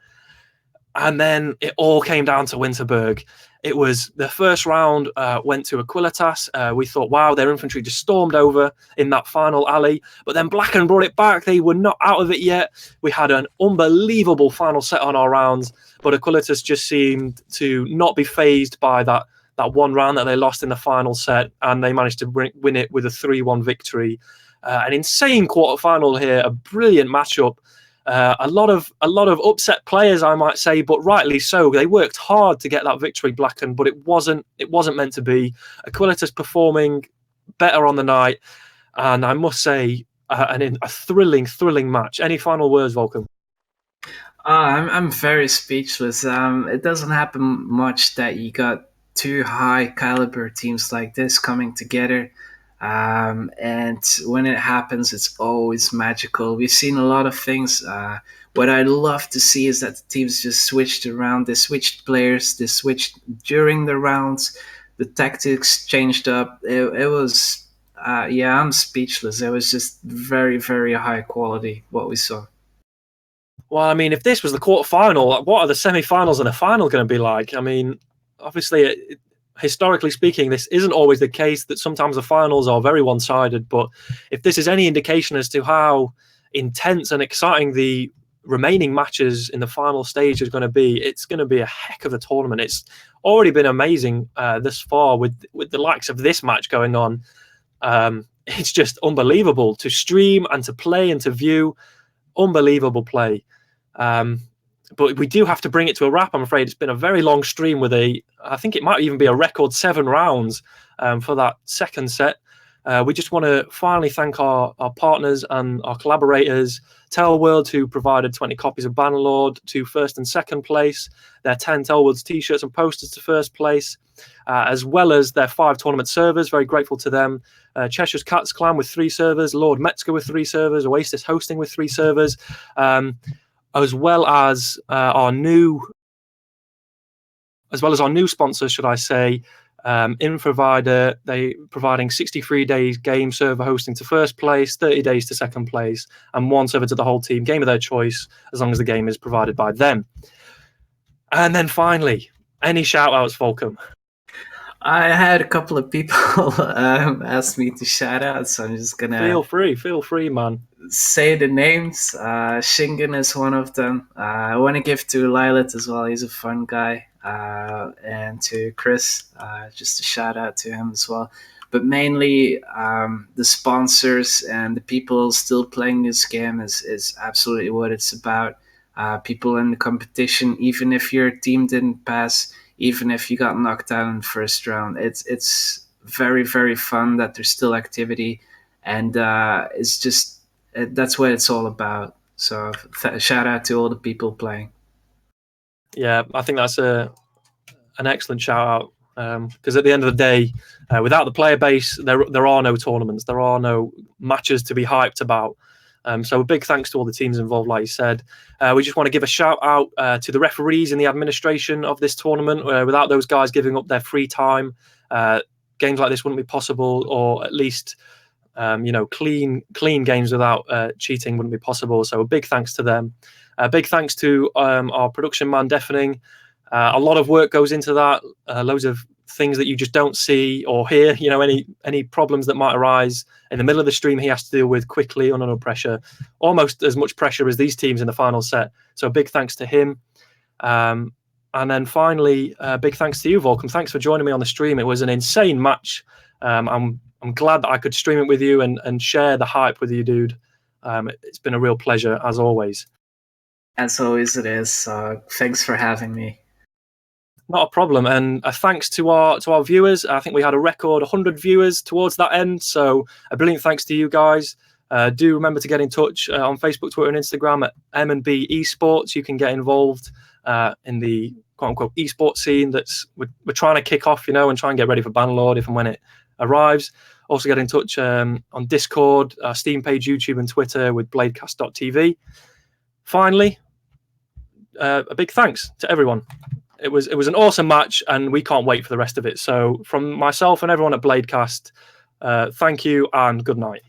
And then it all came down to Winterberg. It was the first round went to Aequalitas. We thought, wow, their infantry just stormed over in that final alley. But then Blackened brought it back. They were not out of it yet. We had an unbelievable final set on our rounds. But Aequalitas just seemed to not be phased by that one round that they lost in the final set. And they managed to win it with a 3-1 victory. An insane quarterfinal here, a brilliant matchup. A lot of upset players, I might say, but rightly so. They worked hard to get that victory, Blackened, but it wasn't meant to be. Aequalitas performing better on the night, and I must say, a thrilling match. Any final words, Volkan? I'm very speechless. It doesn't happen much that you got two high caliber teams like this coming together. And when it happens, it's always magical. We've seen a lot of things. What I'd love to see is that the teams just switched around. They switched players. They switched during the rounds. The tactics changed up. It was, I'm speechless. It was just very, very high quality what we saw. Well, I mean, if this was the quarterfinal, what are the semi-finals and a final going to be like? I mean, obviously, historically speaking, this isn't always the case, that sometimes the finals are very one-sided. But if this is any indication as to how intense and exciting the remaining matches in the final stage is going to be, it's going to be a heck of a tournament. It's already been amazing this far with the likes of this match going on. It's just unbelievable to stream and to play and to view. Unbelievable play. But we do have to bring it to a wrap, I'm afraid. It's been a very long stream with I think it might even be a record 7 rounds for that second set. We just want to finally thank our partners and our collaborators, Tellworld, who provided 20 copies of Bannerlord to first and second place, their 10 Tellworlds t-shirts and posters to first place, as well as their 5 tournament servers. Very grateful to them. Cheshire's Cats Clan with 3 servers, Lord Metzger with 3 servers, Oasis Hosting with 3 servers, as well as our new sponsors, should I say, Inprovider. They providing 63 days game server hosting to first place, 30 days to second place, and 1 server to the whole team, game of their choice, as long as the game is provided by them. And then finally, any shout outs, Volkan? I had a couple of people ask me to shout out, so I'm just gonna feel free, man. Say the names. Shingen is one of them. I want to give to Lilat as well. He's a fun guy. And to Chris, just a shout out to him as well. But mainly the sponsors and the people still playing this game is absolutely what it's about. People in the competition, even if your team didn't pass, even if you got knocked out in the first round, it's very, very fun that there's still activity, and it's just that's what it's all about. So shout out to all the people playing. Yeah, I think that's an excellent shout out, because at the end of the day, without the player base, there are no tournaments, there are no matches to be hyped about. So a big thanks to all the teams involved, like you said. We just want to give a shout out to the referees and the administration of this tournament. Without those guys giving up their free time, games like this wouldn't be possible, or at least clean games without cheating wouldn't be possible. So a big thanks to them. Big thanks to our production man, Deafening. A lot of work goes into that. Loads of things that you just don't see or hear. Any problems that might arise in the middle of the stream, he has to deal with quickly under no pressure, almost as much pressure as these teams in the final set. So a big thanks to him. And And then finally, big thanks to you, Volcom. Thanks for joining me on the stream. It was an insane match. I'm glad that I could stream it with you and share the hype with you, dude. It's been a real pleasure, as always. As always, it is. Thanks for having me. Not a problem. And thanks to our viewers. I think we had a record 100 viewers towards that end. So a brilliant thanks to you guys. Do remember to get in touch on Facebook, Twitter, and Instagram at M&B Esports. You can get involved in the quote-unquote esports scene we're trying to kick off, and try and get ready for Bannerlord if and when it arrives. Also get in touch on Discord, our Steam page, YouTube, and Twitter with BladeCast.tv. Finally, a big thanks to everyone. It was an awesome match, and we can't wait for the rest of it. So from myself and everyone at BladeCast, thank you and good night.